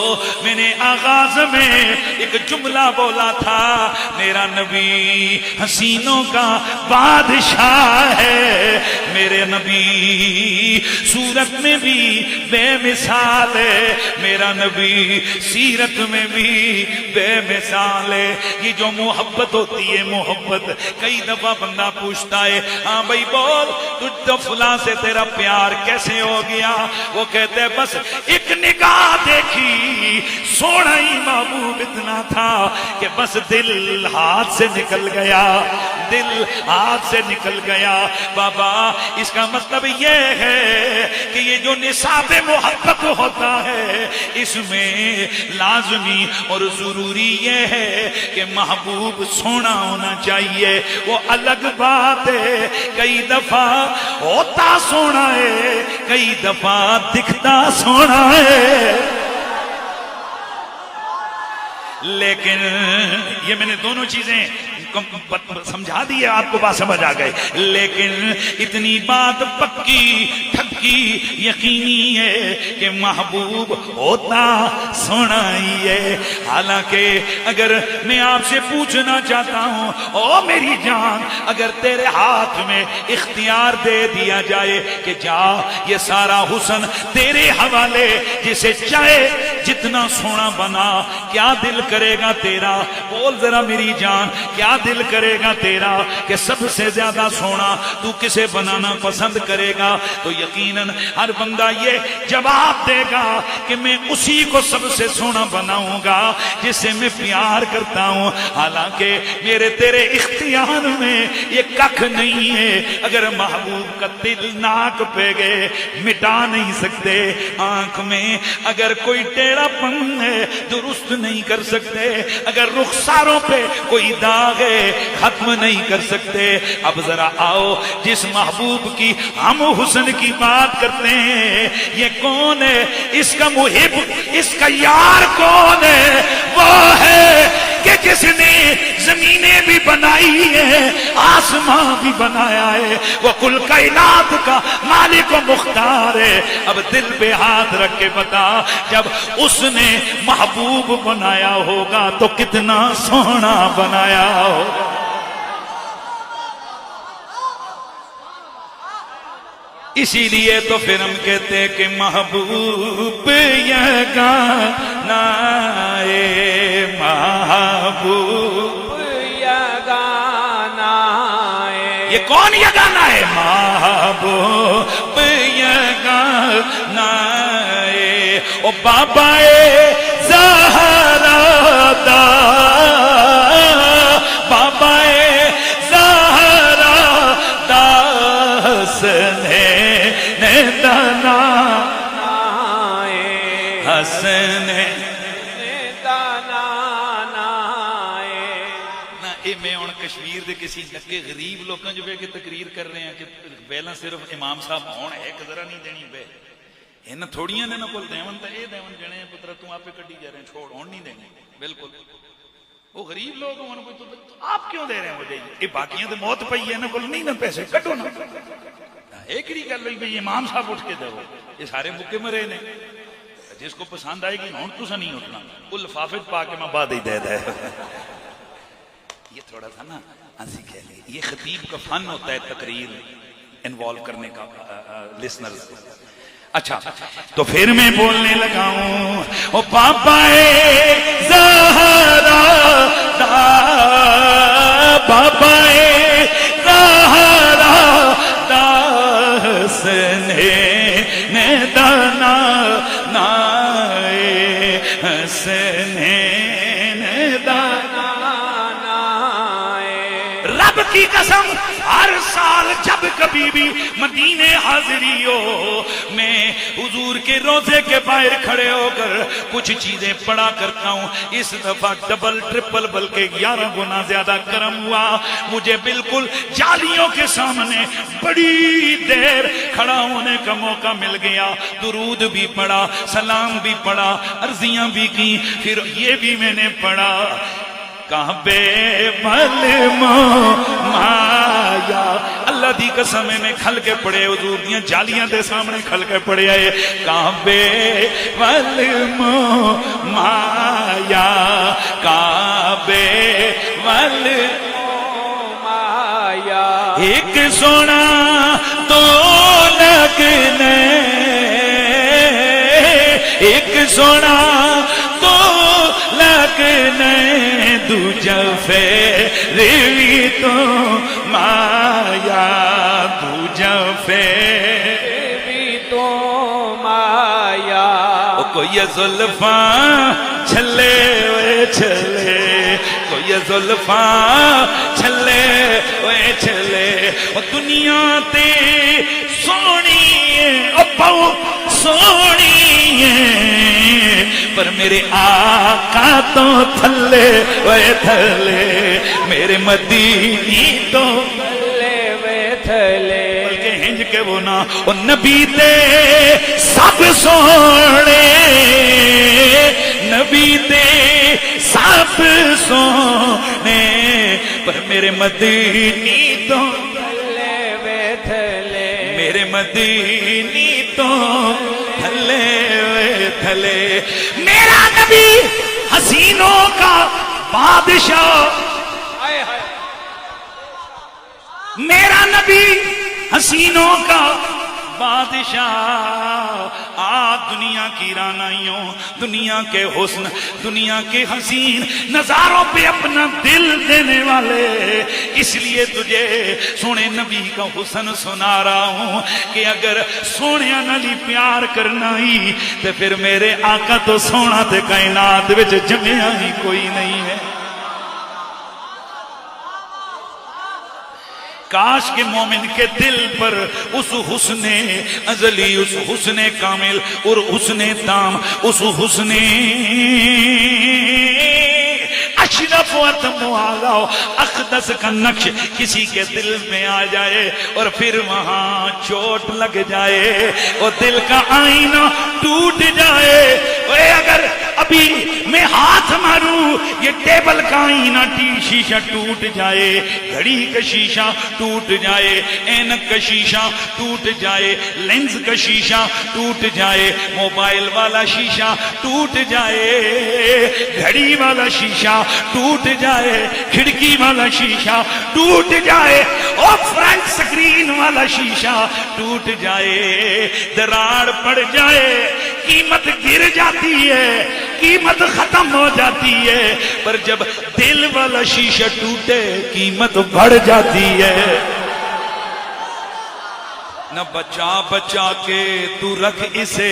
میں نے آغاز میں ایک جملہ بولا تھا، میرا نبی حسینوں کا بادشاہ ہے، میرے نبی صورت میں بھی بے مثال ہے، میرا نبی سیرت میں بھی بے مثال ہے۔ یہ جو محبت ہوتی ہے، محبت، کئی دفعہ بندہ پوچھتا ہے ہاں بھائی بول تجھ تو فلاں سے تیرا پیار کیسے ہو گیا؟ وہ کہتے ہیں بس ایک نگاہ دیکھی، سونا ہی محبوب اتنا تھا کہ بس دل ہاتھ سے نکل گیا، دل ہاتھ سے نکل گیا۔ بابا اس کا مطلب یہ ہے کہ یہ جو نصاب محبت ہوتا ہے، اس میں لازمی اور ضروری یہ ہے کہ محبوب سونا ہونا چاہیے۔ وہ الگ بات ہے، کئی دفعہ ہوتا سونا ہے، کئی دفعہ دکھتا سونا ہے، لیکن یہ میں نے دونوں چیزیں سمجھا دی ہے، آپ کو بات سمجھ آ گئے، لیکن اتنی بات پکی ٹھکی یقینی ہے کہ محبوب ہوتا سونا ہی ہے۔ حالانکہ اگر میں آپ سے پوچھنا چاہتا ہوں، او میری جان، اگر تیرے ہاتھ میں اختیار دے دیا جائے کہ جا یہ سارا حسن تیرے حوالے، جسے چاہے جتنا سونا بنا، کیا دل کرے گا تیرا؟ بول ذرا میری جان، کیا دل کرے گا تیرا کہ سب سے زیادہ سونا تو کسے بنانا پسند کرے گا؟ تو یقیناً ہر بندہ یہ جواب دے گا کہ میں اسی کو سب سے سونا بناؤں گا جس سے میں پیار کرتا ہوں۔ حالانکہ میرے تیرے اختیار میں یہ ککھ نہیں ہے، اگر محبوب کا دل ناک پہ گئے مٹا نہیں سکتے، آنکھ میں اگر کوئی ٹیڑھا پن ہے درست نہیں کر سکتے، اگر رخساروں پہ کوئی داغ ہے ختم نہیں کر سکتے۔ اب ذرا آؤ جس محبوب کی ہم حسن کی بات کرتے ہیں، یہ کون ہے؟ اس کا محب، اس کا یار کون ہے؟ وہ ہے کہ جس نے زمینیں بھی بنائی ہے، آسمان بھی بنایا ہے، وہ کل کائنات کا مالک و مختار ہے۔ اب دل پہ ہاتھ رکھ کے بتا، جب اس نے محبوب بنایا ہوگا تو کتنا سونا بنایا ہوگا۔ اسی لیے تو پھر ہم کہتے ہیں کہ محبوب یگانہ ہے، محبوب یگانہ ہے۔ یہ کون یگانہ ہے؟ محبوب یگانہ ہے۔ او بابا زہرا دا، بابا زہرا دا حسن دانا، حسن میں ہوں کشمیر دے کسی لکے غریب لوگوں جو کہ تقریر کر رہے ہیں کہ پہلا صرف امام صاحب ہون ہے کہ ذرا نہیں دینی پہ ان تھوڑیاں نے نہ کول دیون تے اے دیون جنے پتر تو آپ کڈی جا رہے ہیں، چھوڑ ہون نہیں دینے۔ بالکل وہ غریب لوگ ہوں کوئی تو آپ کیوں دے رہے ہیں مجھے؟ یہ باقیاں تو موت پئی ہے نا کول نہیں نا پیسے کٹو نا۔ ایک ہی گل ہوئی بھئی امام صاحب اٹھ کے دو، یہ سارے مکے مرے نے، جس کو پسند آئے گی ہوں تسا نہیں اٹھنا، وہ لفافے پا کے میں بعد ہی دے دے۔ یہ تھوڑا تھا نا ہنسی کہہ لیں، یہ خطیب کا فن ہوتا ہے تقریر انوالو کرنے کا لسنرز کو۔ اچھا تو پھر میں بولنے لگا ہوں، او پاپا زہرا دا، پاپا زہرا دا حسن دانا نائے، حسن دانا۔ رب کی قسم ہر سال جب کبھی بھی مدینے حاضری ہو، میں حضور کے روضے کے باہر کھڑے ہو کر کچھ چیزیں پڑھا کرتا ہوں۔ اس دفعہ ڈبل ٹرپل بلکہ 11 گنا زیادہ کرم ہوا، مجھے بالکل جالیوں کے سامنے بڑی دیر کھڑا ہونے کا موقع مل گیا، درود بھی پڑھا، سلام بھی پڑھا، عرضیاں بھی کی، پھر یہ بھی میں نے پڑھا، کعبے مل مایا اللہ خدا دی قسم میں کھل کے پڑے حضور دیاں جالیاں دے سامنے کھل کے پڑے آئے کعبے والمو مایا کعبے مایا ایک سونا تو لگنے ایک سونا تو لگنے دوجا فیروی تو مایا دوجا فیروی تو مایا کوئی زلفاں چھلے ہوئے چھلے کوئی زلفاں چھلے ہوئے چھلے وہ دنیا تے سونی ہے او پاؤ سونی ہے پر میرے آقا تو تھلے ہوئے تھلے میرے مدینی تو تھلے وے تھلے بلکہ ہنج کے وہ نا وہ نبی تے سب سونے نبی تے سب سونے پر میرے مدینی تو تھلے وے تھلے میرے مدینی تو تھلے وے تھلے میرا نبی حسینوں کا بادشاہ میرا نبی حسینوں کا بادشاہ دنیا کی رانائیوں دنیا کے حسن دنیا کے حسین نظاروں پہ اپنا دل دینے والے اس لیے تجھے سونے نبی کا حسن سنا رہا ہوں کہ اگر سونے نالی پیار کرنا ہی تو پھر میرے آقا تو سونا تے کائنات وچ جمیا ہی کوئی نہیں ہے کاش کے مومن کے دل پر اس حسن ازلی اس حسن کامل اور حسن تام اس حسن اشرف و اتم و اعلی اقدس کا نقش کسی کے دل میں آ جائے اور پھر وہاں چوٹ لگ جائے اور دل کا آئینہ ٹوٹ جائے اگر ابھی میں ہاتھ ماروں یہ ٹیبل کا آئینہ شیشہ ٹوٹ جائے گھڑی کا شیشہ ٹوٹ جائے اینک کا شیشہ ٹوٹ جائے لینز کا شیشہ ٹوٹ جائے موبائل والا شیشہ ٹوٹ جائے گھڑی والا شیشہ ٹوٹ جائے کھڑکی والا شیشہ ٹوٹ جائے اور فرنٹ سکرین والا شیشہ ٹوٹ جائے دراڑ پڑ جائے قیمت گر جاتی ہے قیمت ختم ہو جاتی ہے پر جب دل والا شیشہ ٹوٹے قیمت بڑھ جاتی ہے نہ بچا بچا کے تو رکھ اسے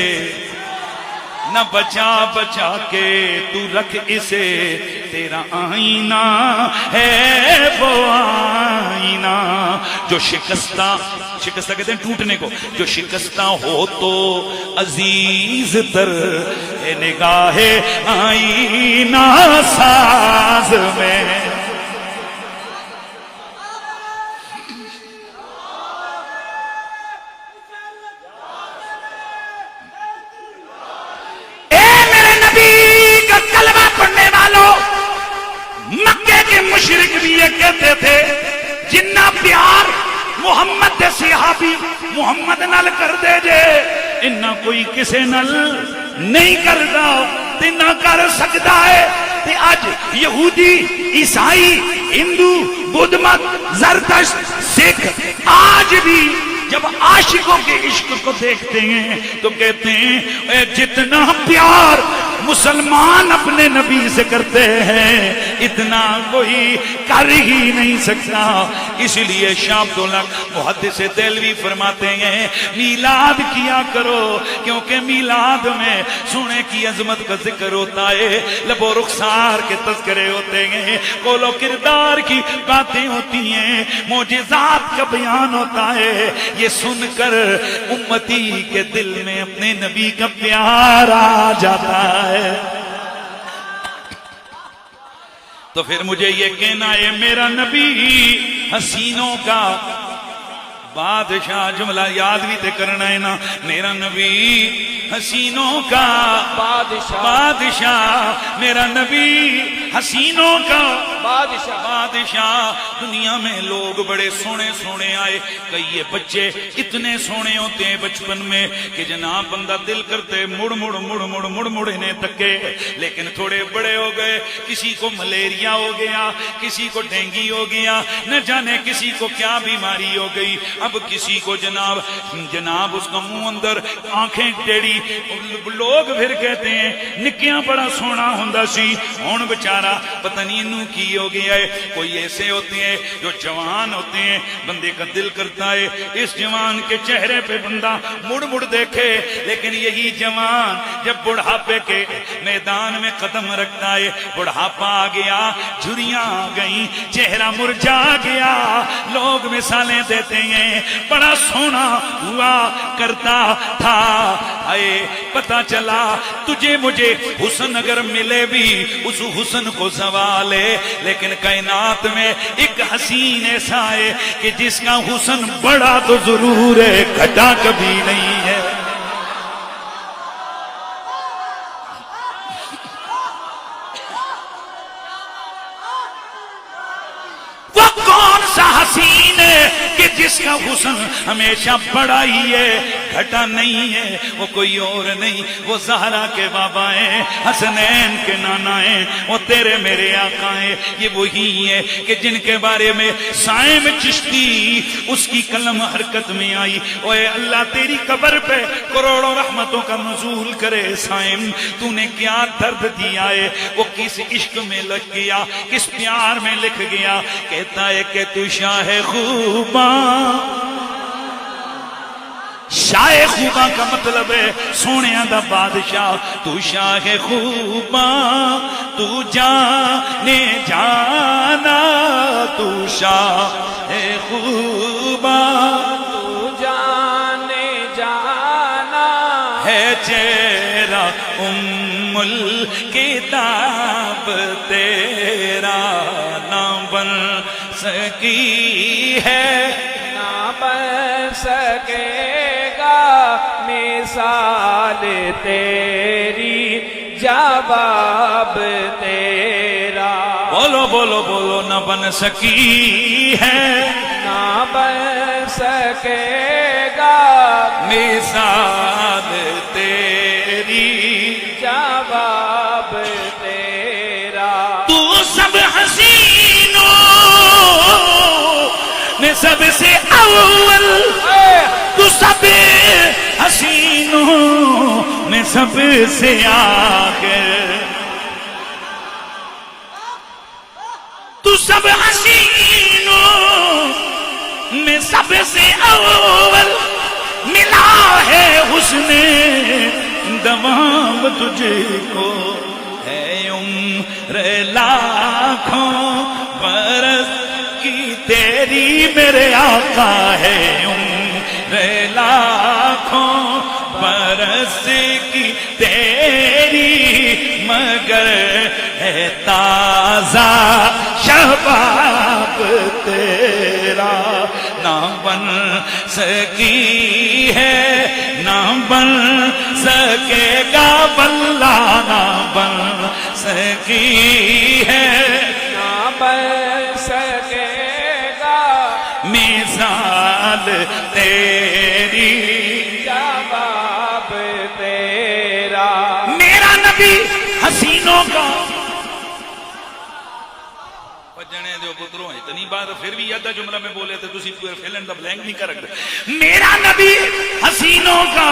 نہ بچا بچا کے تو رکھ اسے تیرا آئینہ ہے وہ آئینہ جو شکستہ کہتے ہیں ٹوٹنے کو جو شکستہ ہو تو عزیز تر ہے نگاہ آئینہ ساز میں مشرک بھی یہ کہتے تھے جنہ پیار محمد دے صحابی محمد نال کر دے جے انہا کوئی کسے نال نہیں کردا تے نہ کر سکتا ہے تے آج یہودی عیسائی ہندو بدھ مت زرتشت سکھ آج بھی جب عاشقوں کے عشق کو دیکھتے ہیں تو کہتے ہیں اے جتنا پیار مسلمان اپنے نبی سے کرتے ہیں اتنا کوئی کر ہی نہیں سکتا اس لیے شاہ عبداللہ محدث دہلوی فرماتے ہیں میلاد کیا کرو کیونکہ میلاد میں سونے کی عظمت کا ذکر ہوتا ہے لب و رخسار کے تذکرے ہوتے ہیں قول و کردار کی باتیں ہوتی ہیں معجزات کا بیان ہوتا ہے یہ سن کر امتی کے دل میں اپنے نبی کا پیار آ جاتا ہے تو پھر مجھے یہ کہنا ہے میرا نبی حسینوں کا بادشاہ جملہ یاد بھی تے کرنا ہے نا میرا نبی حسینوں کا بادشاہ میرا نبی حسینوں کا بادشاہ بادشاہ۔ دنیا میں لوگ بڑے سونے سونے آئے، کئی یہ بچے اتنے سونے ہوتے ہیں بچپن میں کہ جناب بندہ دل کرتے مڑ مڑ مڑ مڑ مڑ مڑ انہیں تکے، لیکن تھوڑے بڑے ہو گئے، کسی کو ملیریا ہو گیا، کسی کو ڈینگی ہو گیا، نہ جانے کسی کو کیا بیماری ہو گئی، اب کسی کو جناب اس کا منہ اندر، آنکھیں ٹیڑھی۔ لوگ پھر کہتے ہیں نکیاں بڑا سونا ہوندا سی، ہن بیچارہ پتہ نہیں انہوں کی ہو گیا ہے۔ کوئی ایسے ہوتے ہیں جو جوان ہوتے ہیں، بندے کا دل کرتا ہے اس جوان کے چہرے پہ بندہ مڑ مڑ دیکھے، لیکن یہی جوان جب بڑھاپے کے میدان میں قدم رکھتا ہے، بڑھاپا آ گیا، جھریاں آ گئیں، چہرہ مرجھا گیا، لوگ مثالیں دیتے ہیں بڑا سونا ہوا کرتا تھا۔ اے پتہ چلا تجھے مجھے حسن اگر ملے بھی اس حسن کو زوال ہے، لیکن کائنات میں ایک حسین ایسا ہے کہ جس کا حسن بڑا تو ضرور ہے، گھٹا کبھی نہیں ہے۔ وہ کون سا حسین ہے کہ جس کا حسن ہمیشہ بڑا ہی ہے، گھٹا نہیں ہے؟ وہ کوئی اور نہیں، وہ زہرا کے بابا ہیں، حسنین کے نانا ہیں، وہ تیرے میرے آقا ہیں۔ یہ وہی ہے کہ جن کے بارے میں سائم چشتی اس کی قلم حرکت میں آئی، اوے اللہ تیری قبر پہ کروڑوں رحمتوں کا نزول کرے سائم، تو نے کیا درد دیا ہے، وہ کس عشق میں لگ گیا، کس پیار میں لکھ گیا۔ کہتا ہے کہ تو شاہ خوباں، شاہ خوباں کا مطلب ہے سونیاں دا بادشاہ، تو شاہ خوباں، تو جانے جانا، تو شاہ خوباں، تو جانے جانا ہے چہرہ الکتاب تیرا، نہ بن سکی ہے، نہ بن سکے گا مثال تیری، جواب تیرا۔ بولو بولو بولو، نہ بن سکی ہے، نہ بن سکے گا مثال تیری، جواب تیرا۔ تو سب حسینوں میں سب سے اول، تو سب حسینوں میں سب سے آخر، تو سب حسینوں میں سب سے اول، ملا ہے حسن دوام تجھے کو، ہے عمر لاکھوں برس کی تیری میرے آقا، ہے عمر لاکھوں برس کی تیری، مگر ہے تازہ شباب تیرا، نہ بن سکی ہے، نہ بن سکے گا واللہ، نہ بن سکی ہے، نہ بن سکے گا مثال تیری، جواب تیرا۔ میرا نبی حسینوں کا جنے دو پتروں اتنی بار پھر بھی آدھا جملہ میں بولے تھے، تسی پورے فیل اینڈ دا بلینک نہیں کر رکھتے۔ میرا نبی حسینوں کا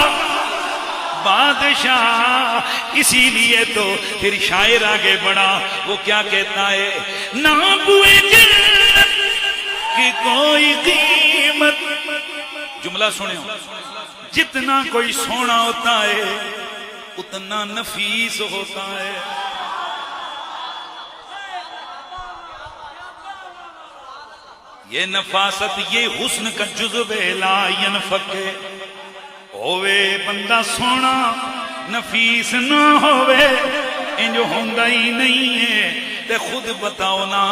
بادشاہ، اسی لیے تو پھر شاعر آگے بڑھا، وہ کیا کہتا ہے، نہ بوئے جنت کی کوئی قیمت، جملہ سنیں، جتنا کوئی سونا ہوتا ہے اتنا نفیس ہوتا ہے۔ یہ نفاست، یہ حسن کا جزو لا ینفکے، ہووے بندہ سونا نفیس نہ ہووے انجو ہوندہ ہی نہیں ہے۔ تے خود بتاؤ نا،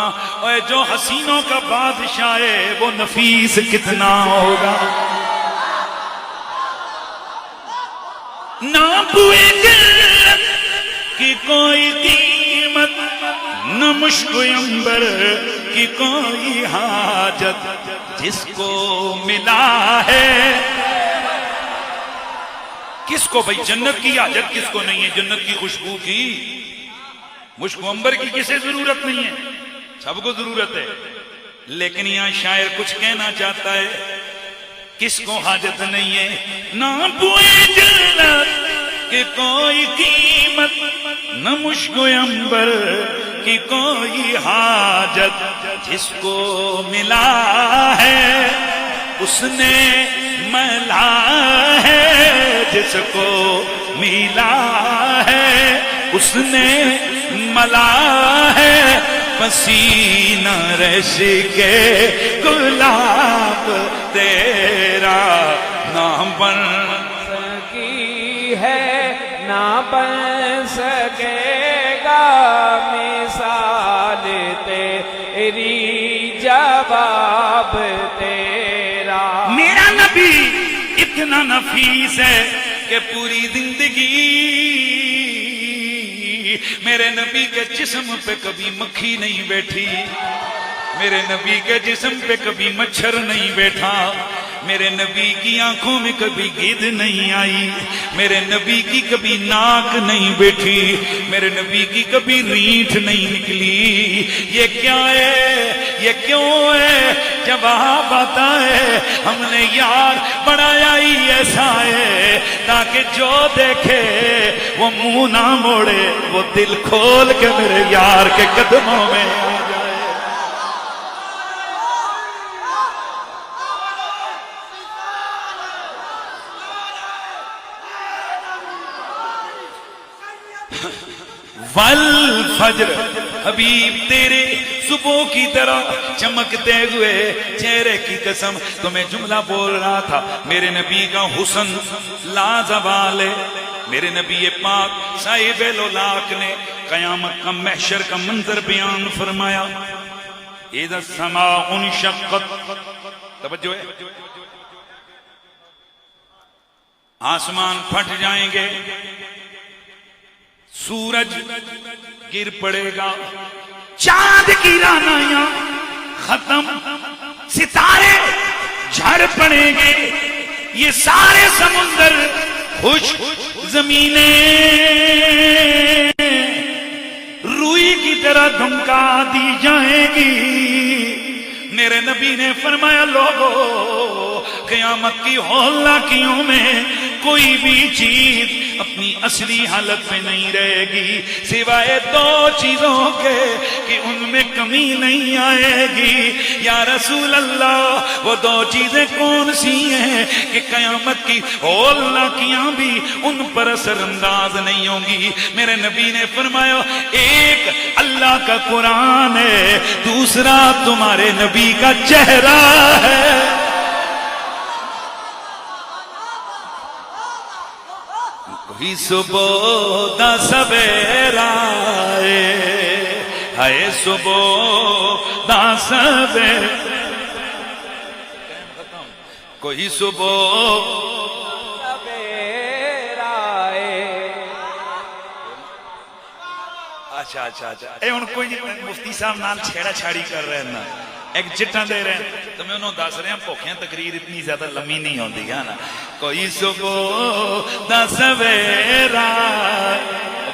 اے جو حسینوں کا بادشاہ ہے وہ نفیس کتنا ہوگا۔ نہ بوئے جنت کی کوئی قیمت، نہ مشک عنبر کی کوئی حاجت جس کو ملا ہے. کس کو بھائی جنت کی حاجت کس کو نہیں ہے؟ جنت کی خوشبو کی، مشک عنبر کی کسے ضرورت نہیں ہے؟ سب کو ضرورت ہے. لیکن یہاں شاعر کچھ کہنا چاہتا ہے، کس کو حاجت نہیں ہے؟ نہ بوئے جنت کی کوئی قیمت، نہ مشک عنبر کی کوئی حاجت جس کو ملا ہے اس نے ملا ہے، جس کو ملا ہے اس نے ملا ہے. پسینہ رش کے گلاب تیرا نہ بن سکی ہے نہ بن سکے گا مثال تیری جواب تیرا. میرا نبی اتنا نفیس ہے کہ پوری زندگی میرے نبی کے جسم پہ کبھی مکھی نہیں بیٹھی، میرے نبی کے جسم پہ کبھی مچھر نہیں بیٹھا، میرے نبی کی آنکھوں میں کبھی گید نہیں آئی، میرے نبی کی کبھی ناک نہیں بیٹھی، میرے نبی کی کبھی ریٹھ نہیں نکلی. یہ کیا ہے؟ یہ کیوں ہے؟ جواب آتا ہے ہم نے یار بنایا ہی ایسا ہے تاکہ جو دیکھے وہ منہ نہ موڑے، وہ دل کھول کے میرے یار کے قدموں میں آ جائے. والفجر حبیب تیرے صبح کی طرح چمکتے ہوئے چہرے کی قسم. تو میں جملہ بول رہا تھا، میرے نبی کا حسن لازوال ہے. میرے نبی پاک صاحب لولاک نے قیامت کا محشر کا منظر بیان فرمایا. اذا السماء انشقت، توجہ ہے، آسمان پھٹ جائیں گے، سورج گر پڑے گا، چاند کی رانایاں ختم، ستارے جھڑ پڑیں گے، یہ سارے سمندر خشک، زمینیں روئی کی طرح دھمکا دی جائیں گی. میرے نبی نے فرمایا لوگو قیامت کی ہولناکیوں میں کوئی بھی چیز اپنی اصلی حالت میں نہیں رہے گی سوائے دو چیزوں کے کہ ان میں کمی نہیں آئے گی. یا رسول اللہ وہ دو چیزیں کون سی ہیں کہ قیامت کی ہولناکیاں بھی ان پر اثر انداز نہیں ہوں گی؟ میرے نبی نے فرمایا ایک اللہ کا قرآن ہے، دوسرا تمہارے نبی کا چہرہ ہے. کوئی صبح دا سویرا ہے صبح دا سویرا، کوئی صبح اچھا اے ان کوئی مفتی صاحب نال چھیڑا چھاڑی کر رہے ہیں نا، ایک جٹاں دے رہے ہیں تو میں انہوں دس رہے ہیں بھوکیاں تقریر اتنی زیادہ لمبی نہیں ہوندی ہے نا. کوئی صبح دا سویرا،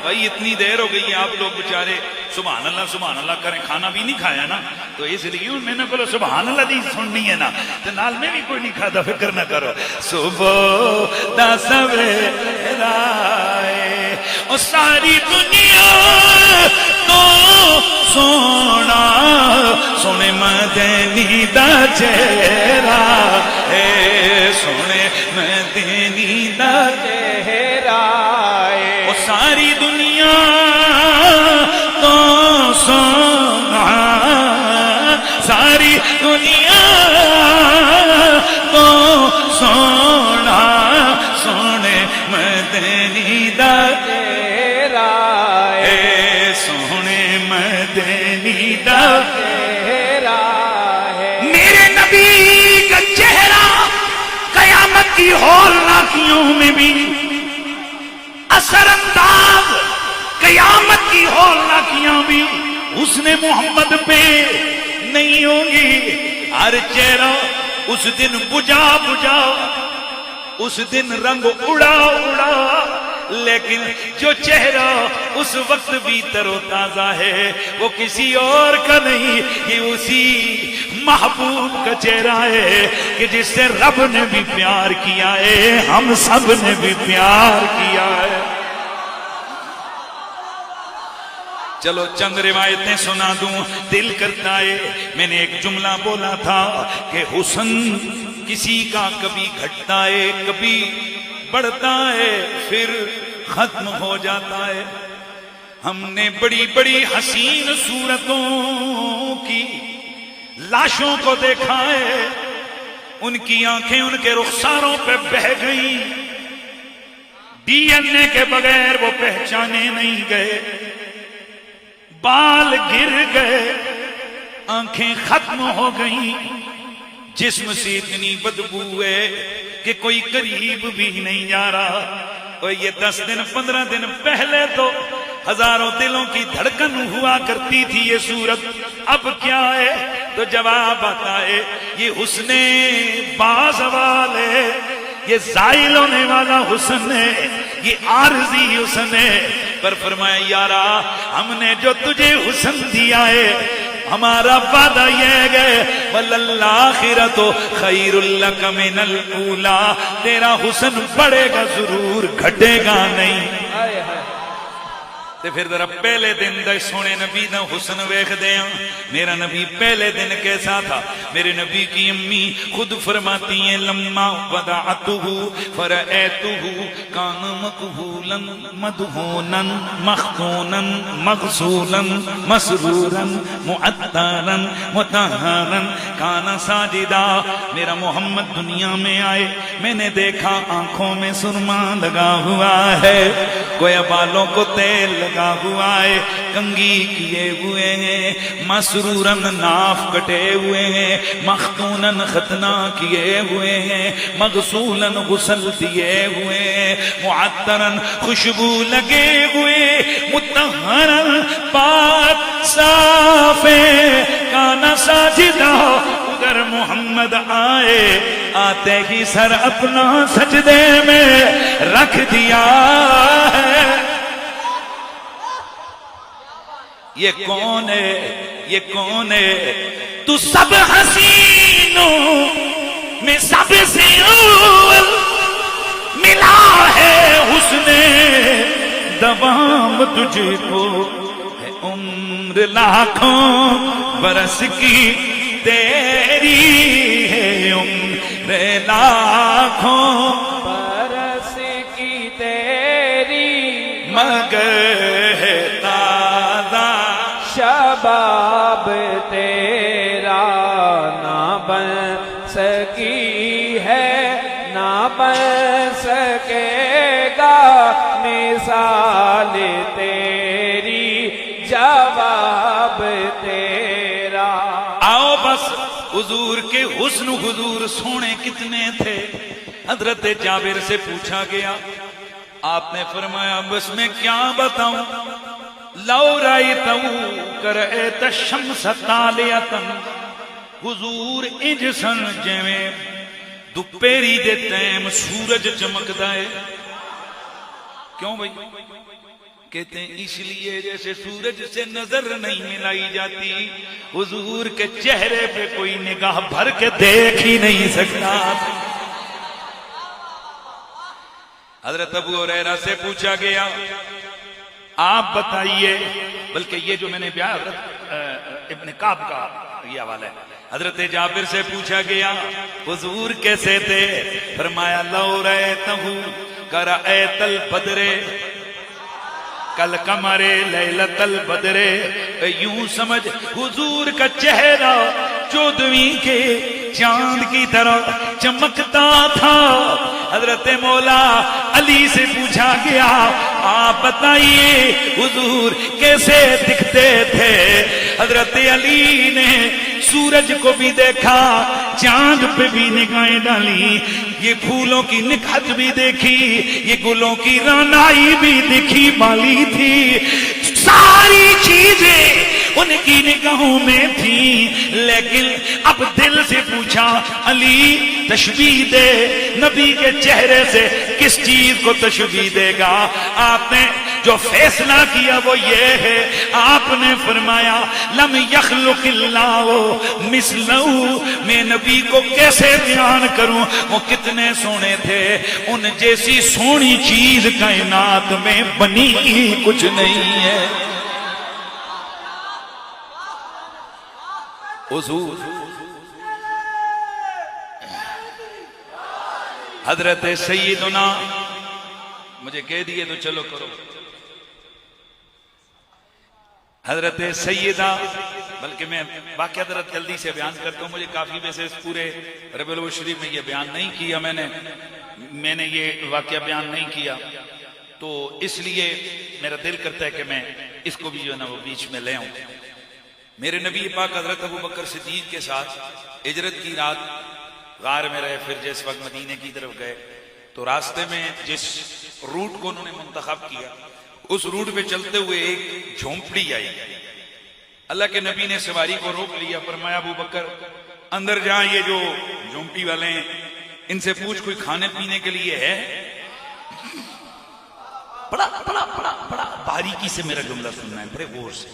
بھائی اتنی دیر ہو گئی آپ لوگ بچارے سبحان اللہ کریں، کھانا بھی نہیں کھایا نا، تو اس لیے میں نے بولو سبحان اللہ دی سننی ہے نا، تو نال میں بھی کوئی نہیں کھاتا، فکر نہ کرو. صبح دا سویرا او ساری دنیا تو سونا سونے مدنی دا چہرہ اے سونے مدنی دا چہرہ او ساری دنیا تو سونا، ساری دنیا تو سونا سونے مدنی دا چہرہ اے سونے مدنی دا چہرہ ہے. میرے نبی کا چہرہ قیامت کی ہولناکیوں میں بھی اثر انداز، قیامت کی ہولناکیاں بھی حسن محمد پہ نہیں ہوگی. ہر چہرہ اس دن بجھا بجھا، اس دن رنگ اڑا اڑا، لیکن جو چہرہ اس وقت بھی تر و تازہ ہے وہ کسی اور کا نہیں، یہ اسی محبوب کا چہرہ ہے کہ جس سے رب نے بھی پیار کیا ہے، ہم سب نے بھی پیار کیا ہے. چلو چند روایتیں سنا دوں، دل کرتا ہے. میں نے ایک جملہ بولا تھا کہ حسن کسی کا کبھی گھٹتا ہے، کبھی بڑھتا ہے، پھر ختم ہو جاتا ہے. ہم نے بڑی بڑی حسین صورتوں کی لاشوں کو دیکھا ہے، ان کی آنکھیں ان کے رخساروں پہ بہہ گئیں، ڈی این اے کے بغیر وہ پہچانے نہیں گئے، بال گر گئے، آنکھیں ختم ہو گئیں، جسم سے اتنی بدبو ہے کہ کوئی قریب بھی نہیں جا رہا. اور یہ 10 دن 15 دن پہلے تو ہزاروں دلوں کی دھڑکن ہوا کرتی تھی یہ صورت، اب کیا ہے؟ تو جواب آتا ہے یہ حسن بازوال ہے، یہ زائل ہونے والا حسن ہے، یہ عارضی حسن ہے. پر فرمایا یارا ہم نے جو تجھے حسن دیا ہے ہمارا وعدہ یہ ہے وَلَلْآخِرَةُ خَيْرٌ لَكَ مِنَ الْأُولَىٰ، تیرا حسن بڑھے گا ضرور، گھٹے گا نہیں. تے پھر ذرا پہلے دن دا سونے نبی دا حسن ویکھ دیاں. میرا نبی پہلے دن کیسا تھا؟ میرے نبی کی امی خود فرماتی ہیں لما وضعته فرأيته كان مقبولا مدهونا مختونا مغسولا مسرورا معطرا مطهرا كان ساجدا. میرا محمد دنیا میں آئے، میں نے دیکھا آنکھوں میں سرما لگا ہوا ہے، گویا بالوں کو تیل لگا ہوا ہے، کنگھی کیے ہوئے ہیں، مسرورن ناف کٹے ہوئے ہیں، مختونن ختنہ کیے ہوئے ہیں، مغسولن غسل دیے ہوئے ہیں، معطرن خوشبو لگے ہوئے، مطہرن پاک صاف کانا ساجدہ. ادھر محمد آئے، آتے ہی سر اپنا سجدے میں رکھ دیا ہے. یہ کون ہے؟ یہ کون ہے؟ تو سب حسینوں میں سب سے اول ملا ہے حسن دوام تجھ کو، ہے عمر لاکھوں برس کی تیری، ہے عمر لاکھوں برس کی تیری، مگر ہے تازہ شباب تیرا، نہ بن سکی ہے نہ بن سکے گا مثال تیری، جواب تیرا. آؤ بس حضور کے حسن حضور سونے کتنے تھے. حضرت جابر سے پوچھا گیا، آپ نے فرمایا بس میں کیا بتاؤں، لو رأیتہ کرأیت الشمس طالیۃ، حضور انج سن جویں دوپہری دے ٹائم سورج چمکدا ہے. کیوں بھائی؟ کہتے ہیں اس لیے جیسے سورج سے نظر نہیں ملائی جاتی، حضور کے چہرے پہ کوئی نگاہ بھر کے دیکھ ہی نہیں سکتا. حضرت ابو ہریرہ سے پوچھا گیا آپ بتائیے، بلکہ یہ جو میں نے بیان حضرت ابن کعب کا یہ حوالہ ہے. حضرت جابر سے پوچھا گیا حضور کیسے تھے؟ فرمایا لو رأیتہ کرأیت البدر کل قمر لیلۃ البدر. یوں سمجھ حضور کا چہرہ 14ویں کے چاند کی طرح چمکتا تھا. حضرت مولا علی سے پوچھا گیا آپ بتائیے حضور کیسے دکھتے تھے؟ حضرت علی نے سورج کو بھی دیکھا، چاند پہ بھی نگاہیں ڈالی، یہ پھولوں کی نکھت بھی دیکھی، یہ گلوں کی رانائی بھی دیکھی، بالی تھی، ساری چیزیں ان کی نگاہوں میں تھی، لیکن اب دل سے پوچھا علی تشبیہ دے، نبی کے چہرے سے کس چیز کو تشبیہ دے گا؟ آپ نے جو فیصلہ کیا وہ یہ ہے، آپ نے فرمایا لم یخلق اللہ مثلہ، میں نبی کو کیسے بیان کروں، وہ کتنے سونے تھے، ان جیسی سونی چیز کائنات میں بنی ہی کچھ نہیں ہے۔ حضور حضرت سیدنا، مجھے کہہ دیے تو چلو کرو، حضرت سیدہ، بلکہ میں واقعہ حضرت جلدی سے بیان کرتا ہوں، مجھے کافی ویسے اس پورے ربیع الاول شریف میں یہ بیان نہیں کیا، میں نے یہ واقعہ بیان نہیں کیا، تو اس لیے میرا دل کرتا ہے کہ میں اس کو بھی جو ہے نا وہ بیچ میں لے آؤں۔ میرے نبی پاک حضرت ابو بکر صدیق کے ساتھ ہجرت کی رات غار میں رہے، پھر جس وقت مدینے کی طرف گئے تو راستے میں جس روٹ کو انہوں نے منتخب کیا اس روٹ پہ چلتے ہوئے ایک جھونپڑی آئی، اللہ کے نبی نے سواری کو روک لیا، فرمایا ابو بکر اندر جا، یہ جو جھونپڑی والے ہیں ان سے پوچھ کوئی کھانے پینے کے لیے ہے۔ بڑا بڑا بڑا بڑا باریکی سے میرا جملہ سننا ہے، بڑے غور سے۔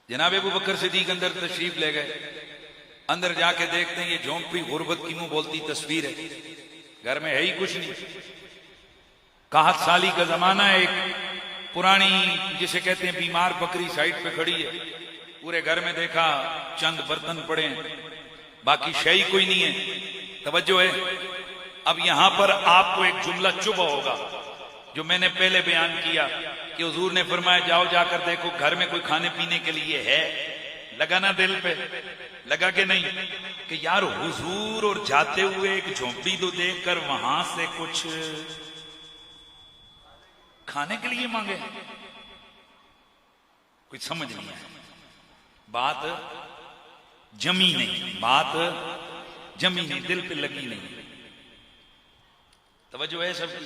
جناب ابو بکر صدیق اندر تشریف لے گئے، اندر جا کے دیکھتے ہیں یہ جھونپڑی غربت کی منہ بولتی تصویر ہے، گھر میں ہے ہی کچھ نہیں، 61 سالی کا زمانہ ہے، ایک پرانی جسے کہتے ہیں بیمار بکری سائٹ پہ کھڑی ہے، پورے گھر میں دیکھا چند برتن پڑے ہیں، باقی شے کوئی نہیں ہے۔ توجہ ہے، اب یہاں پر آپ کو ایک جملہ چبھا ہوگا جو میں نے پہلے بیان کیا کہ حضور نے فرمایا جاؤ جا کر دیکھو گھر میں کوئی کھانے پینے کے لیے ہے، لگا نا دل پہ، لگا کہ نہیں، کہ یار حضور اور جاتے ہوئے ایک جھونپڑی تو دیکھ کر وہاں سے کچھ کھانے کے لیے مانگے، کوئی سمجھ نہیں ہے، بات جمی نہیں، بات جمی نہیں، دل پہ لگی نہیں، توجہ ہے سب کی۔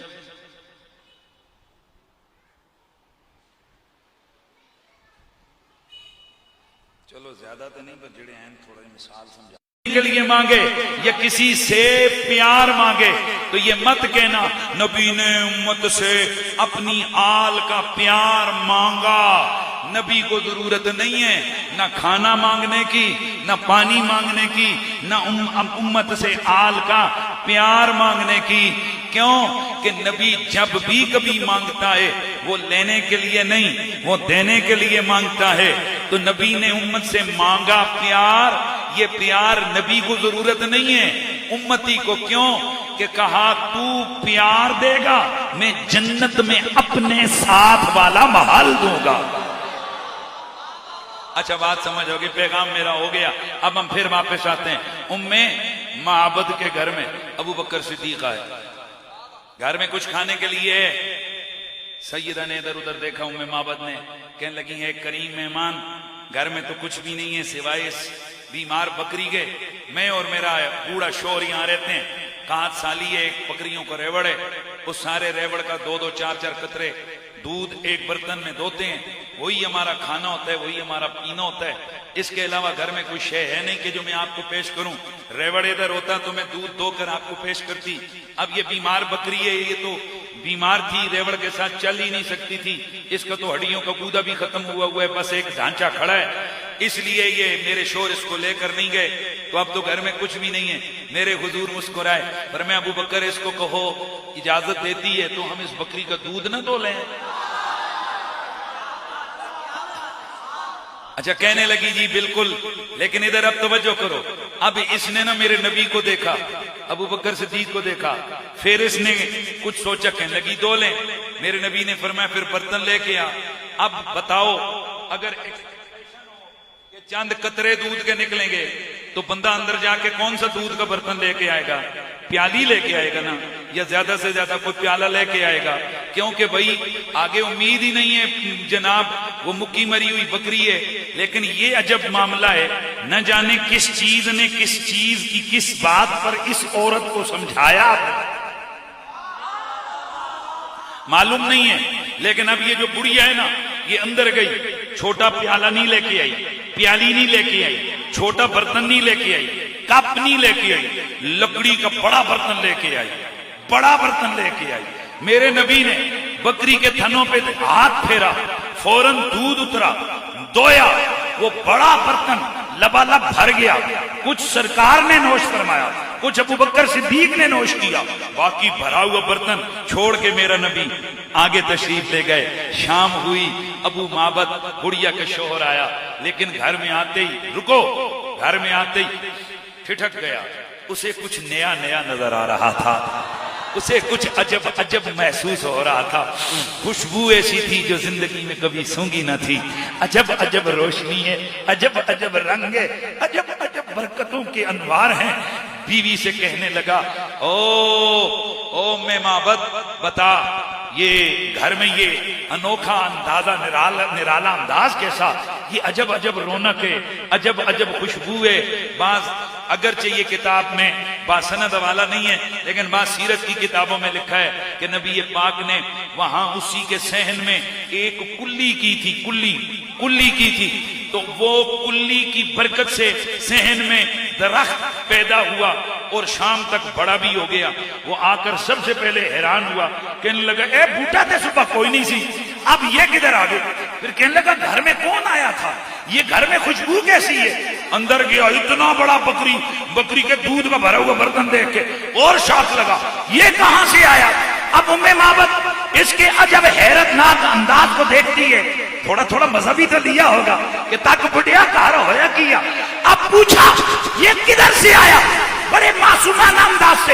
چلو زیادہ تو نہیں، پر جڑے ہیں تھوڑا مثال سمجھا کے لیے مانگے یا کسی سے پیار مانگے تو یہ مت کہنا نبی نے امت سے اپنی آل کا پیار مانگا۔ نبی کو ضرورت نہیں ہے نہ کھانا مانگنے کی، نہ پانی مانگنے کی، نہ امت سے آل کا پیار مانگنے کی۔ کیوں کہ نبی جب بھی کبھی مانگتا ہے وہ لینے کے لیے نہیں، وہ دینے کے لیے مانگتا ہے۔ تو نبی نے امت سے مانگا پیار، یہ پیار نبی کو ضرورت نہیں ہے، امتی کو۔ کیوں کہ کہا تو پیار دے گا میں جنت میں اپنے ساتھ والا محل دوں گا۔ اچھا بات سمجھ ہوگی، پیغام میرا ہو گیا۔ اب ہم پھر واپس آتے ہیں۔ معبد کے گھر میں ابو بکر صدیق آئے، گھر میں کچھ کھانے کے لیے ہے۔ سیدہ نے ادھر ادھر دیکھا، معبد نے، کہنے لگی ہے کریم مہمان، گھر میں تو کچھ بھی نہیں ہے سوائے اس بیمار بکری کے، میں اور میرا بوڑھا شوہر یہاں رہتے ہیں، 61 سالی ہے، ایک بکریوں کا ریوڑ ہے، اس سارے ریوڑ کا 2-2 4-4 قطرے دودھ ایک برتن میں دھوتے ہیں، وہی ہمارا کھانا ہوتا ہے، وہی ہمارا پینا ہوتا ہے، اس کے علاوہ گھر میں کوئی شے ہے نہیں کہ جو میں آپ کو پیش کروں۔ ریوڑ ادھر ہوتا تو میں دودھ دھو کر آپ کو پیش کرتی، اب یہ بیمار بکری ہے، یہ تو بیمار تھی، ریوڑ کے ساتھ چل ہی نہیں سکتی تھی، اس کا تو ہڈیوں کا گودا بھی ختم ہوا ہے، بس ایک ڈھانچہ کھڑا ہے، اس لیے یہ میرے شوہر اس کو لے کر نہیں گئے، تو اب تو گھر میں کچھ بھی نہیں ہے۔ میرے حضور مسکرائے، پر میں ابو بکر اس کو کہو اجازت دیتی ہے تو ہم اس بکری کا دودھ نہ دھو لیں۔ اچھا کہنے لگی جی بالکل، لیکن ادھر اب توجہ کرو، اب اس نے نا میرے نبی کو دیکھا، ابو بکر صدیق کو دیکھا، پھر اس نے کچھ سوچا، کہنے لگی دو لیں۔ میرے نبی نے فرمایا پھر برتن لے کے آ، اب بتاؤ اگر چند قطرے دودھ کے نکلیں گے تو بندہ اندر جا کے کون سا دودھ کا برتن لے کے آئے گا؟ پیالی لے کے آئے گا نا، یا زیادہ سے زیادہ کوئی پیالہ لے کے آئے گا، کیونکہ بھائی آگے امید ہی نہیں ہے جناب، وہ مکی مری ہوئی بکری ہے۔ لیکن یہ عجب معاملہ ہے، نہ جانے کس چیز نے کس چیز کی کس بات پر اس عورت کو سمجھایا معلوم نہیں ہے، لیکن اب یہ جو بڑھیا ہے نا یہ اندر گئی، چھوٹا پیالہ نہیں لے کے آئی، پیالی نہیں لے کے آئی، چھوٹا برتن نہیں لے کے آئی، کپ نہیں لے کے آئی، لکڑی کا بڑا برتن لے کے آئی، بڑا برتن لے کے آئی۔ میرے نبی نے بکری کے تھنوں پہ ہاتھ پھیرا، فوراً دودھ اترا، دویا، وہ بڑا برتن لبالب بھر گیا۔ کچھ سرکار نے نوش فرمایا، کچھ ابو بکر صدیق نے نوش کیا، باقی بھرا ہوا برتن چھوڑ کے میرا نبی آگے تشریف لے گئے۔ شام ہوئی، ابو معبد گڑیا کا شوہر آیا، لیکن گھر میں آتے ہی رکو، گھر میں آتے ہی ٹھٹک گیا۔ اسے کچھ نیا نیا نظر آ رہا تھا، اسے کچھ عجب عجب محسوس ہو رہا تھا۔ خوشبو ایسی تھی جو زندگی میں کبھی سونگی نہ تھی، عجب عجب روشنی ہے، عجب عجب رنگ ہے، عجب عجب برکتوں کے انوار ہیں۔ بیوی سے کہنے لگا، او میں معبد بتا، یہ گھر میں یہ انوکھا اندازہ، نرالا انداز کیسا، یہ عجب عجب رونق ہے، عجب عجب خوشبو ہے۔ بعض اگرچہ یہ کتاب میں باسند والا نہیں ہے، لیکن بعض سیرت کی کتابوں میں لکھا ہے کہ نبی پاک نے وہاں اسی کے صحن میں ایک کلی کی تھی، کلی کی تھی، تو وہ کلی کی برکت سے صحن میں درخت پیدا ہوا اور شام تک بڑا بھی ہو گیا۔ وہ آ کر سب سے پہلے حیران ہوا، کہنے لگا اے بوٹا تے صبح کوئی نہیں سی، اب یہ کدھر آ گئے؟ پھر کہنے لگا گھر میں کون آیا تھا، یہ گھر میں خوشبو کیسی ہے؟ اندر گیا، اتنا بڑا بکری کے دودھ کا بھرا ہوا برتن دیکھ کے اور شاک لگا، یہ کہاں سے آیا؟ اب معبد اس کے عجب حیرت ناک انداز کو دیکھتی ہے، تھوڑا تھوڑا مزہ بھی تو لیا ہوگا کہ تک بڑھیا کار ہویا کیا۔ اب پوچھا یہ کدھر سے آیا؟ بڑے معصومانہ انداز سے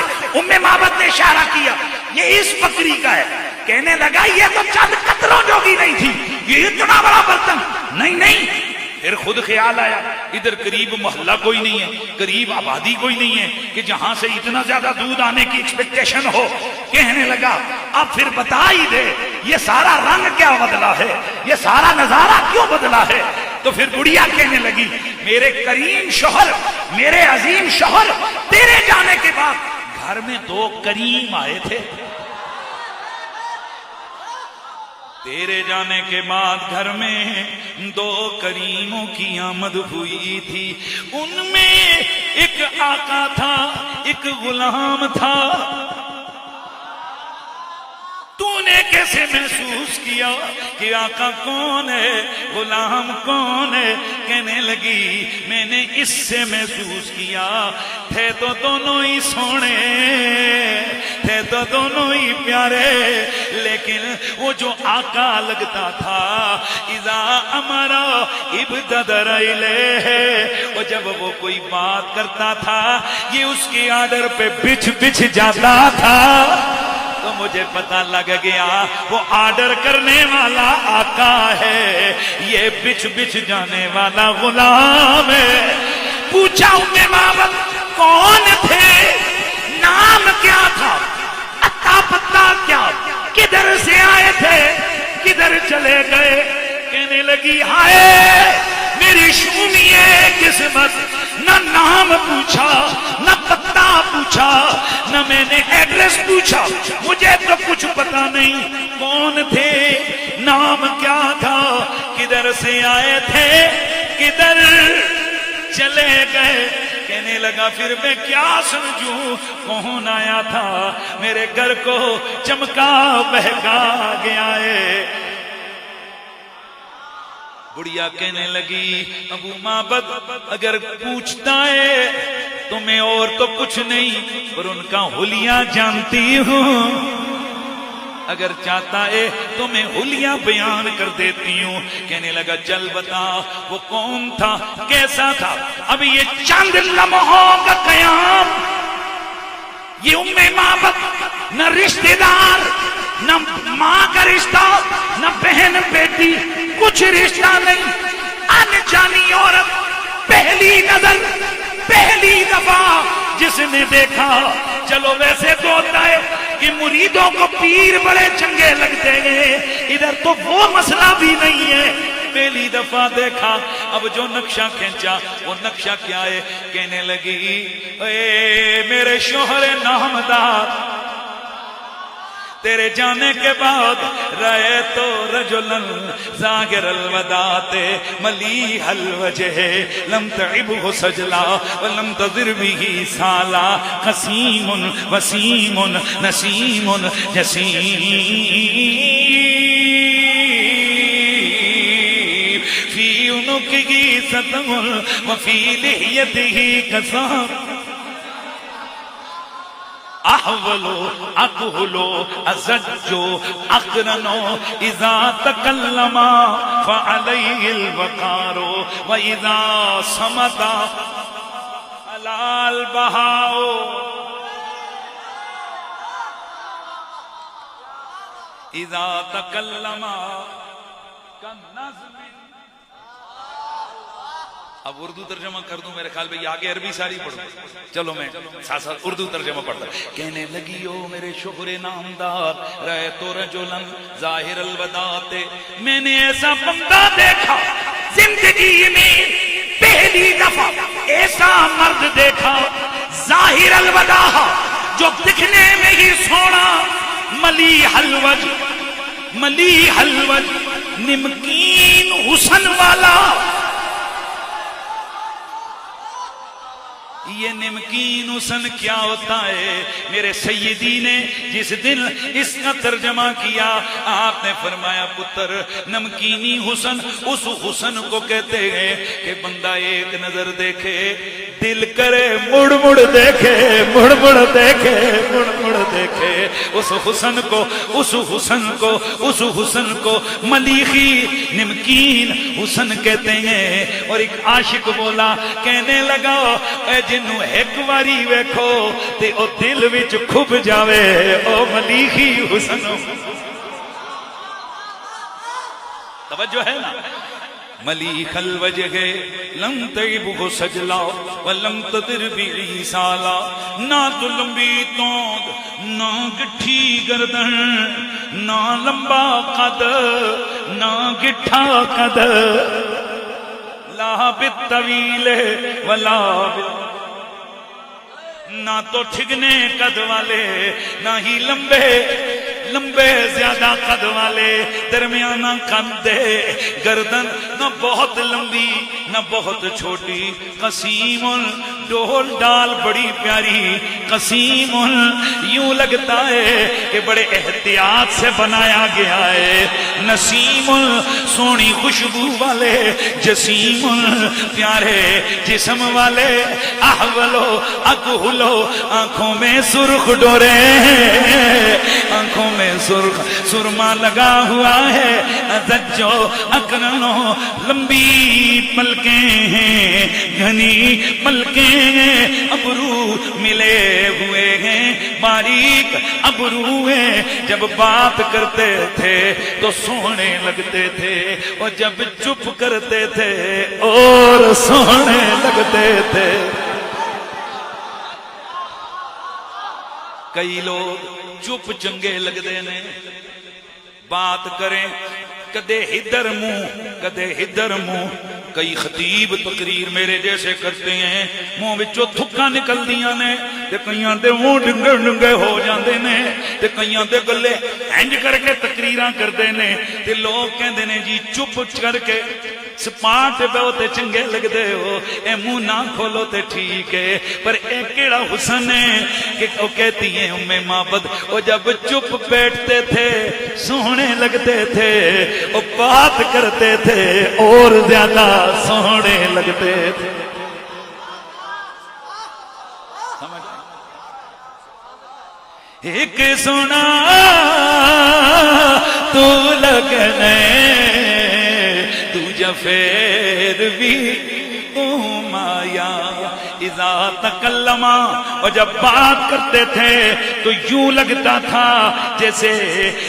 معبد نے اشارہ کیا، یہ اس بکری کا ہے۔ کہنے لگا یہ تو چند قطروں جوگی نہیں تھی، یہ اتنا بڑا برتن نہیں۔ پھر خود خیال آیا ادھر قریب محلہ کوئی نہیں ہے، قریب آبادی کوئی نہیں ہے کہ جہاں سے اتنا زیادہ دودھ آنے کی ایکسپیکٹیشن ہو۔ کہنے لگا اب پھر بتا ہی دے یہ سارا رنگ کیا بدلا ہے، یہ سارا نظارہ کیوں بدلا ہے؟ تو پھر گڑیا کہنے لگی میرے کریم شوہر، میرے عظیم شوہر، تیرے جانے کے بعد گھر میں 2 کریم آئے تھے، تیرے جانے کے بعد گھر میں 2 کریموں کی آمد ہوئی تھی، ان میں ایک آقا تھا، ایک غلام تھا۔ تو نے کیسے محسوس کیا کہ آقا کون ہے، غلام کون ہے؟ کہنے لگی میں نے اس سے محسوس کیا، تھے تو دونوں ہی سونے، تھے تو دونوں ہی پیارے، لیکن وہ جو آقا لگتا تھا اذا امرا ابتدر الیہ، اور جب وہ کوئی بات کرتا تھا یہ اس کے آرڈر پہ بچھ جاتا تھا۔ تو مجھے پتہ لگ گیا وہ آرڈر کرنے والا آقا ہے، یہ بچھ جانے والا غلام ہے۔ پوچھا معبد کون تھے، نام کیا تھا، اتا پتا کیا، کدھر سے آئے تھے، کدھر چلے گئے؟ کہنے لگی ہائے میری شومی قسمت، نہ نام پوچھا، نہ پتہ پوچھا، نہ میں نے ایڈریس پوچھا، مجھے تو کچھ پتا نہیں کون تھے، نام کیا تھا، کدھر سے آئے تھے، کدھر چلے گئے؟ کہنے لگا پھر میں کیا سمجھوں کون آیا تھا، میرے گھر کو چمکا بہکا گیا ہے۔ بڑھیا کہنے لگی ابو معبد اگر پوچھتا ہے تو میں اور تو کچھ نہیں پر ان کا حلیہ جانتی ہوں، اگر چاہتا ہے تو میں حلیہ بیان کر دیتی ہوں۔ کہنے لگا چل بتا وہ کون تھا، کیسا تھا؟ اب یہ چند لمحوں کا قیام، یہ معبد نہ رشتہ دار، نہ ماں کا رشتہ، نہ بہن بیٹی، کچھ رشتہ نہیں، انجانی عورت، پہلی نظر، پہلی دفعہ جس نے دیکھا۔ چلو ویسے تو ہوتا ہے کہ مریدوں کو پیر بڑے چنگے لگتے ہیں، ادھر تو وہ مسئلہ بھی نہیں ہے، پہلی دفعہ دیکھا۔ اب جو نقشہ کھینچا وہ نقشہ کیا ہے؟ کہنے لگی اے میرے شوہر نامدار، تیرے جانے کے بعد رہے تو رجلن ظاہر الوداعت ملیح الوجہ لم تعبہ سجلا ولم تضر به سالا قسیم وسیم نسیم جسیم فی عنقہ ستم وفی لحیتہ کسام احولو اکہلو ازجو اقرنو اذا تکلما فعلیہ الوقارو واذا سمتا حلال بہاؤ اذا تکلما کنظم. اب اردو ترجمہ کر دوں میرے خیال میں یہ آگے عربی ساری پڑھوں. چلو میں ساتھ ساتھ اردو ترجمہ پڑھتا. کہنے لگی او میرے شوہر نامدار رہے تو رجلن ظاہر الوداعت میں نے ایسا بندہ دیکھا زندگی میں پہلی دفعہ ایسا مرد دیکھا ظاہر الوداع جو دکھنے میں ہی سونا ملیح الوجہ ملیح الوجہ نمکین حسن والا. یہ نمکین حسن کیا ہوتا ہے؟ میرے سیدی نے جس دن اس کا ترجمہ کیا آپ نے فرمایا پتر نمکینی حسن اس حسن کو کہتے ہیں کہ بندہ ایک نظر دیکھے دل کرے مڑ مڑ دیکھے مڑ مڑ دیکھے مڑ مڑ دیکھے اس حسن کو اس حسن کو اس حسن کو ملیحی نمکین حسن کہتے ہیں. اور ایک عاشق بولا کہنے لگا اے جنوں ایک واری ویکھو تے او دل وچ کھب جاوے او ملیحی حسن. توجہ ہے نا. ملیح الوجہ لم تعبہ سجلا ولم تضر به سالا. نہ تو لمبی توند نہ گٹھی گردن نہ لمبا قد نہ گٹھا قد لا بالطویل ولا نہ تو ٹھگنے قد والے نہ ہی لمبے لمبے زیادہ قد والے درمیانہ قد گردن نہ بہت لمبی نہ بہت چھوٹی. قسیم ڈول ڈال بڑی پیاری. قسیم یوں لگتا ہے کہ بڑے احتیاط سے بنایا گیا ہے. نسیم سونی خوشبو والے. جسیم پیارے جسم والے. احولو اکہلو آنکھوں میں سرخ ڈورے آنکھوں میں سرخ سرما لگا ہوا ہے. ازجو اقرنو لمبی پلکیں ہیں گھنی پلکیں ہیں. ابرو ملے ہوئے ہیں باریک ابرو ہیں. جب بات کرتے تھے تو سونے لگتے تھے اور جب چپ کرتے تھے اور سونے لگتے تھے. کئی لوگ چپ چنگے لگتے نے بات کریں کدے ادھر منہ کدے ادھر منہ. کئی خطیب تقریر میرے جیسے کرتے ہیں منہ وچوں تھکاں نکلدیاں نے تے کئیاں دے منہ ڈنگے ڈنگے ہو جاندے نے تے کئیاں دے گلے انج کر کے تقریراں کردے نے تے لوگ کہندے نے جی چپ کر کے سپاٹ بہتے چنگے لگتے ہو اے منہ نہ کھولو تے ٹھیک ہے. پر اے کیڑا حسن ہے کہ وہ کہتی ہیں ام معبد وہ جب چپ بیٹھتے تھے سونے لگتے تھے وہ بات کرتے تھے اور زیادہ سونے لگتے تھے. ایک سونا تو لگنے جفیر بھی مایا اذا تکلما. اور جب بات کرتے تھے تو یوں لگتا تھا جیسے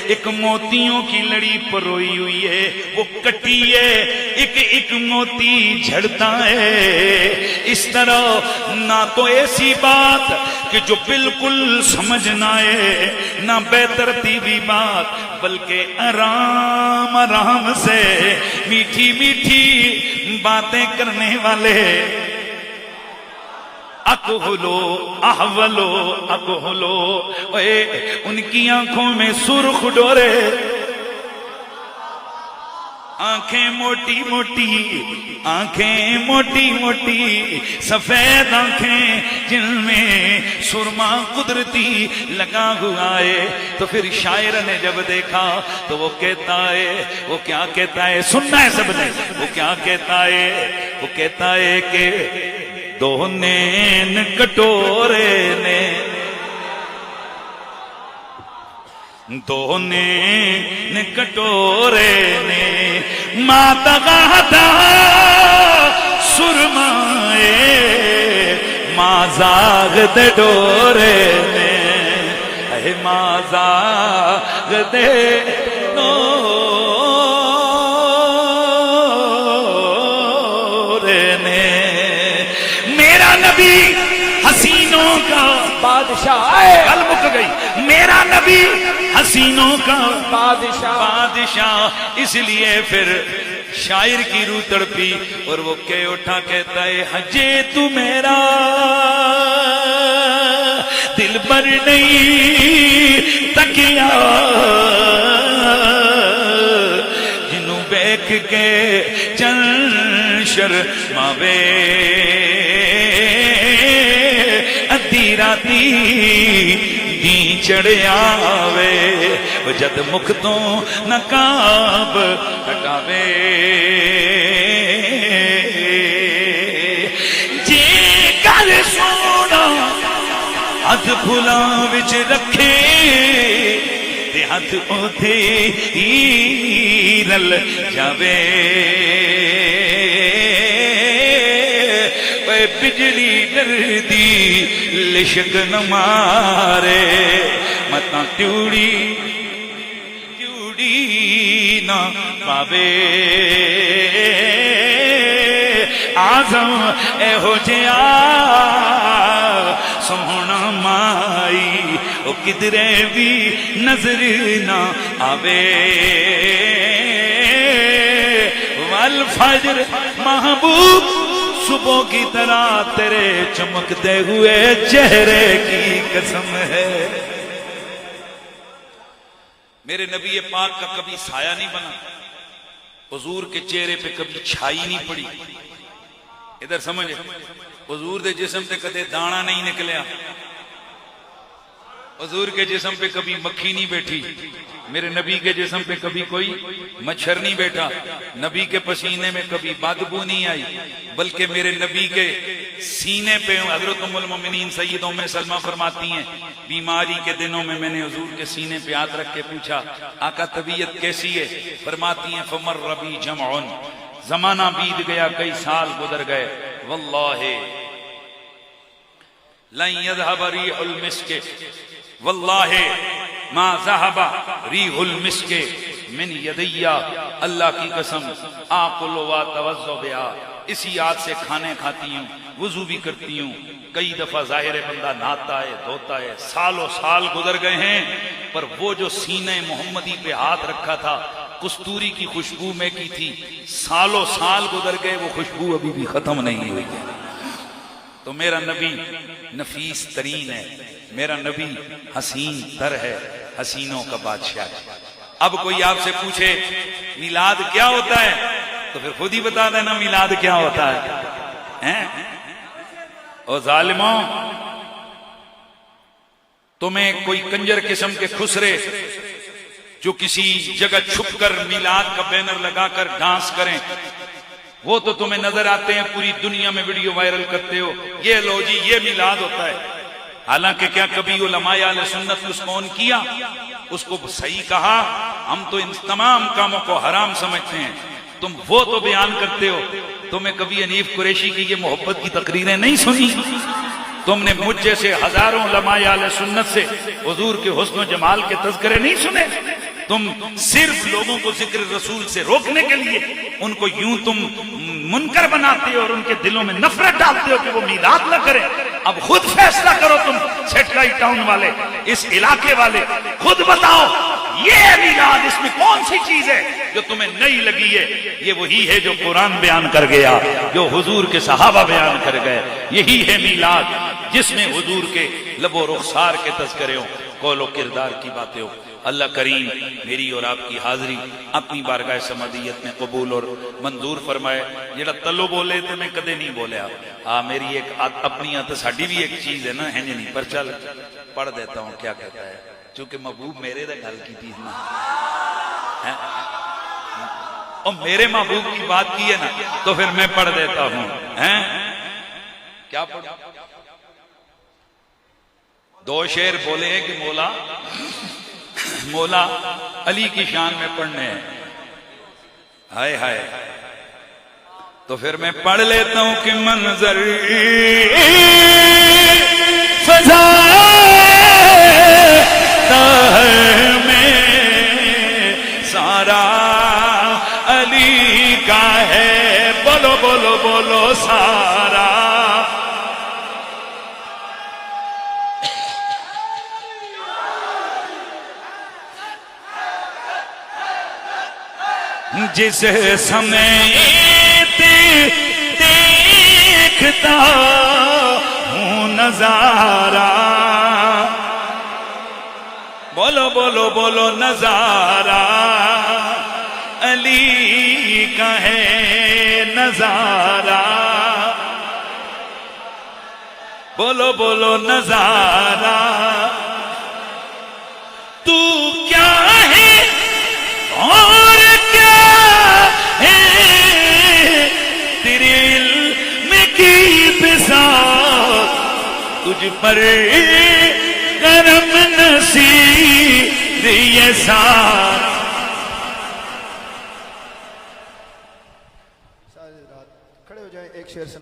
ایک موتیوں کی لڑی پروئی ہوئی ہے وہ کٹی ہے ایک ایک موتی جھڑتا ہے. اس طرح نہ تو ایسی بات کہ جو بالکل سمجھ نہ آئے نہ بے ترتیبی بات بلکہ آرام آرام سے میٹھی میٹھی باتیں کرنے والے. اکہلو احولو اکہلو، اے ان کی آنکھوں میں سرخ ڈورے، آنکھیں موٹی موٹی، آنکھیں موٹی موٹی، سفید آنکھیں جن میں سرما قدرتی لگا ہوا ہے۔ تو پھر شاعر نے جب دیکھا تو وہ کہتا ہے، وہ کیا کہتا ہے، سننا ہے سب نے، وہ کیا کہتا ہے، وہ کہتا ہے کہ دو نین کٹورے نے، دو نین کٹورے نے، ماں تغادا سرمائے، ماں زاغ دے ڈورے نے، اے ماں زاغ دے حسینوں کا بادشاہ، کل مک گئی، میرا نبی حسینوں کا بادشاہ۔ اس لیے پھر شاعر کی روح تڑپی اور وہ کہ اٹھا کہتا ہے، حجے تو میرا دل بر نہیں تکیا، جنوں بیک کے چن شرماوے، ادھی راتی دی چڑھیا وے، جد مکھ تو نقاب ہٹاوے، جے گل سونا ہاتھ پھلاں وچ رکھے، تے ہاتھ اوتھے ہی رل جاوے، بجلی ڈردی لشک نہ مارے، متاں تیوڑی تیوڑی نہ پاوے، آزم اے ہو جیا سونا مائی، او کدرے بھی نظر نہ آوے، والفجر محبوب صبح کی طرح تیرے چمکتے ہوئے چہرے کی قسم ہے۔ میرے نبی پاک کا کبھی سایہ نہیں بنا، حضور کے چہرے پہ کبھی چھائی نہیں پڑی، ادھر سمجھے، حضور دے جسم پہ کدے دانا نہیں نکلیا، حضور کے جسم پہ کبھی مکھی نہیں بیٹھی، میرے نبی کے جسم پہ کبھی کوئی مچھر نہیں بیٹھا، نبی کے پسینے میں کبھی بدبو نہیں آئی، بلکہ میرے نبی کے سینے پہ حضرت ام المومنین سید ام سلمہ فرماتی ہیں، بیماری کے دنوں میں نے حضور کے سینے پہ ہاتھ رکھ کے پوچھا آقا طبیعت کیسی ہے، فرماتی ہیں فمر ربی جمعن، زمانہ بیت گیا، کئی سال گزر گئے، واللہ لن يذهب ريح المسك، واللہ ما ذهب ریح المسک من یدیا، اللہ کی قسم آکل و توضؤ بہا، اسی ہاتھ سے کھانے کھاتی ہوں، وضو بھی کرتی ہوں، کئی دفعہ ظاہر بندہ نہاتا ہے دھوتا ہے، سالوں سال گزر گئے ہیں، پر وہ جو سینے محمدی پہ ہاتھ رکھا تھا کستوری کی خوشبو میں کی تھی، سالوں سال گزر گئے، وہ خوشبو ابھی بھی ختم نہیں ہوئی ہے۔ تو میرا نبی نفیس ترین ہے، میرا نبی حسین تر ہے، حسینوں کا بادشاہ ہے۔ اب کوئی آپ سے پوچھے میلاد کیا ہوتا ہے تو پھر خود ہی بتا دینا میلاد کیا ہوتا ہے۔ او ظالموں، تمہیں کوئی کنجر قسم کے خسرے جو کسی جگہ چھپ کر میلاد کا بینر لگا کر ڈانس کریں، وہ تو تمہیں نظر آتے ہیں، پوری دنیا میں ویڈیو وائرل کرتے ہو، یہ لو جی یہ میلاد ہوتا ہے۔ حالانکہ کیا کبھی علماء اہل سنت نے اس کو کیا، اس کو صحیح کہا؟ ہم تو ان تمام کاموں کو حرام سمجھتے ہیں، تم وہ تو بیان کرتے ہو۔ تمہیں کبھی حنیف قریشی کی یہ محبت کی تقریریں نہیں سنی؟ تم نے مجھ جیسے ہزاروں علماء اہل سنت سے حضور کے حسن و جمال کے تذکرے نہیں سنے؟ تم صرف لوگوں کو ذکر رسول سے روکنے کے لیے ان کو یوں تم منکر بناتے ہو اور ان کے دلوں میں نفرت ڈالتے ہو کہ وہ میلاد نہ کریں۔ اب خود فیصلہ کرو، تم سیٹلائٹ ٹاؤن والے، اس علاقے والے، خود بتاؤ یہ ہے میلاد، اس میں کون سی چیز ہے جو تمہیں نئی لگی ہے؟ یہ وہی ہے جو قرآن بیان کر گیا، جو حضور کے صحابہ بیان کر گئے، یہی ہے میلاد جس میں حضور کے لب و رخسار کے تذکرے ہوں، قول و کردار کی باتیں ہوں۔ اللہ کریم میری اور آپ کی حاضری اپنی بارگاہ سمدیت میں قبول اور منظور فرمائے۔ جڑا تلو بولے تو میں کدے نہیں بولیا، میری ایک اپنی ساڈی بھی ایک چیز ہے نا، ہے نہیں، پر چل پڑھ دیتا ہوں کیا کہتا ہے، چونکہ محبوب میرے دے گل کی تھی نا، اور میرے محبوب کی بات کی ہے نا، تو پھر میں پڑھ دیتا ہوں۔ کیا پڑھ؟ دو شعر بولے ہیں کہ مولا علی کی شان میں پڑھنے ہیں، ہائے ہائے، تو پھر میں پڑھ لیتا ہوں کہ منظر فضا میں سارا علی کا ہے، بولو بولو بولو سارا، جس سمیت دیکھتا ہوں نظارہ، بولو بولو بولو نظارہ علی کا ہے نظارہ، بولو بولو نظارہ، تو کیا ہے اور تجھ پر کرم نصیب یہ سارا۔ ساری رات کھڑے ہو جائیں، ایک شعر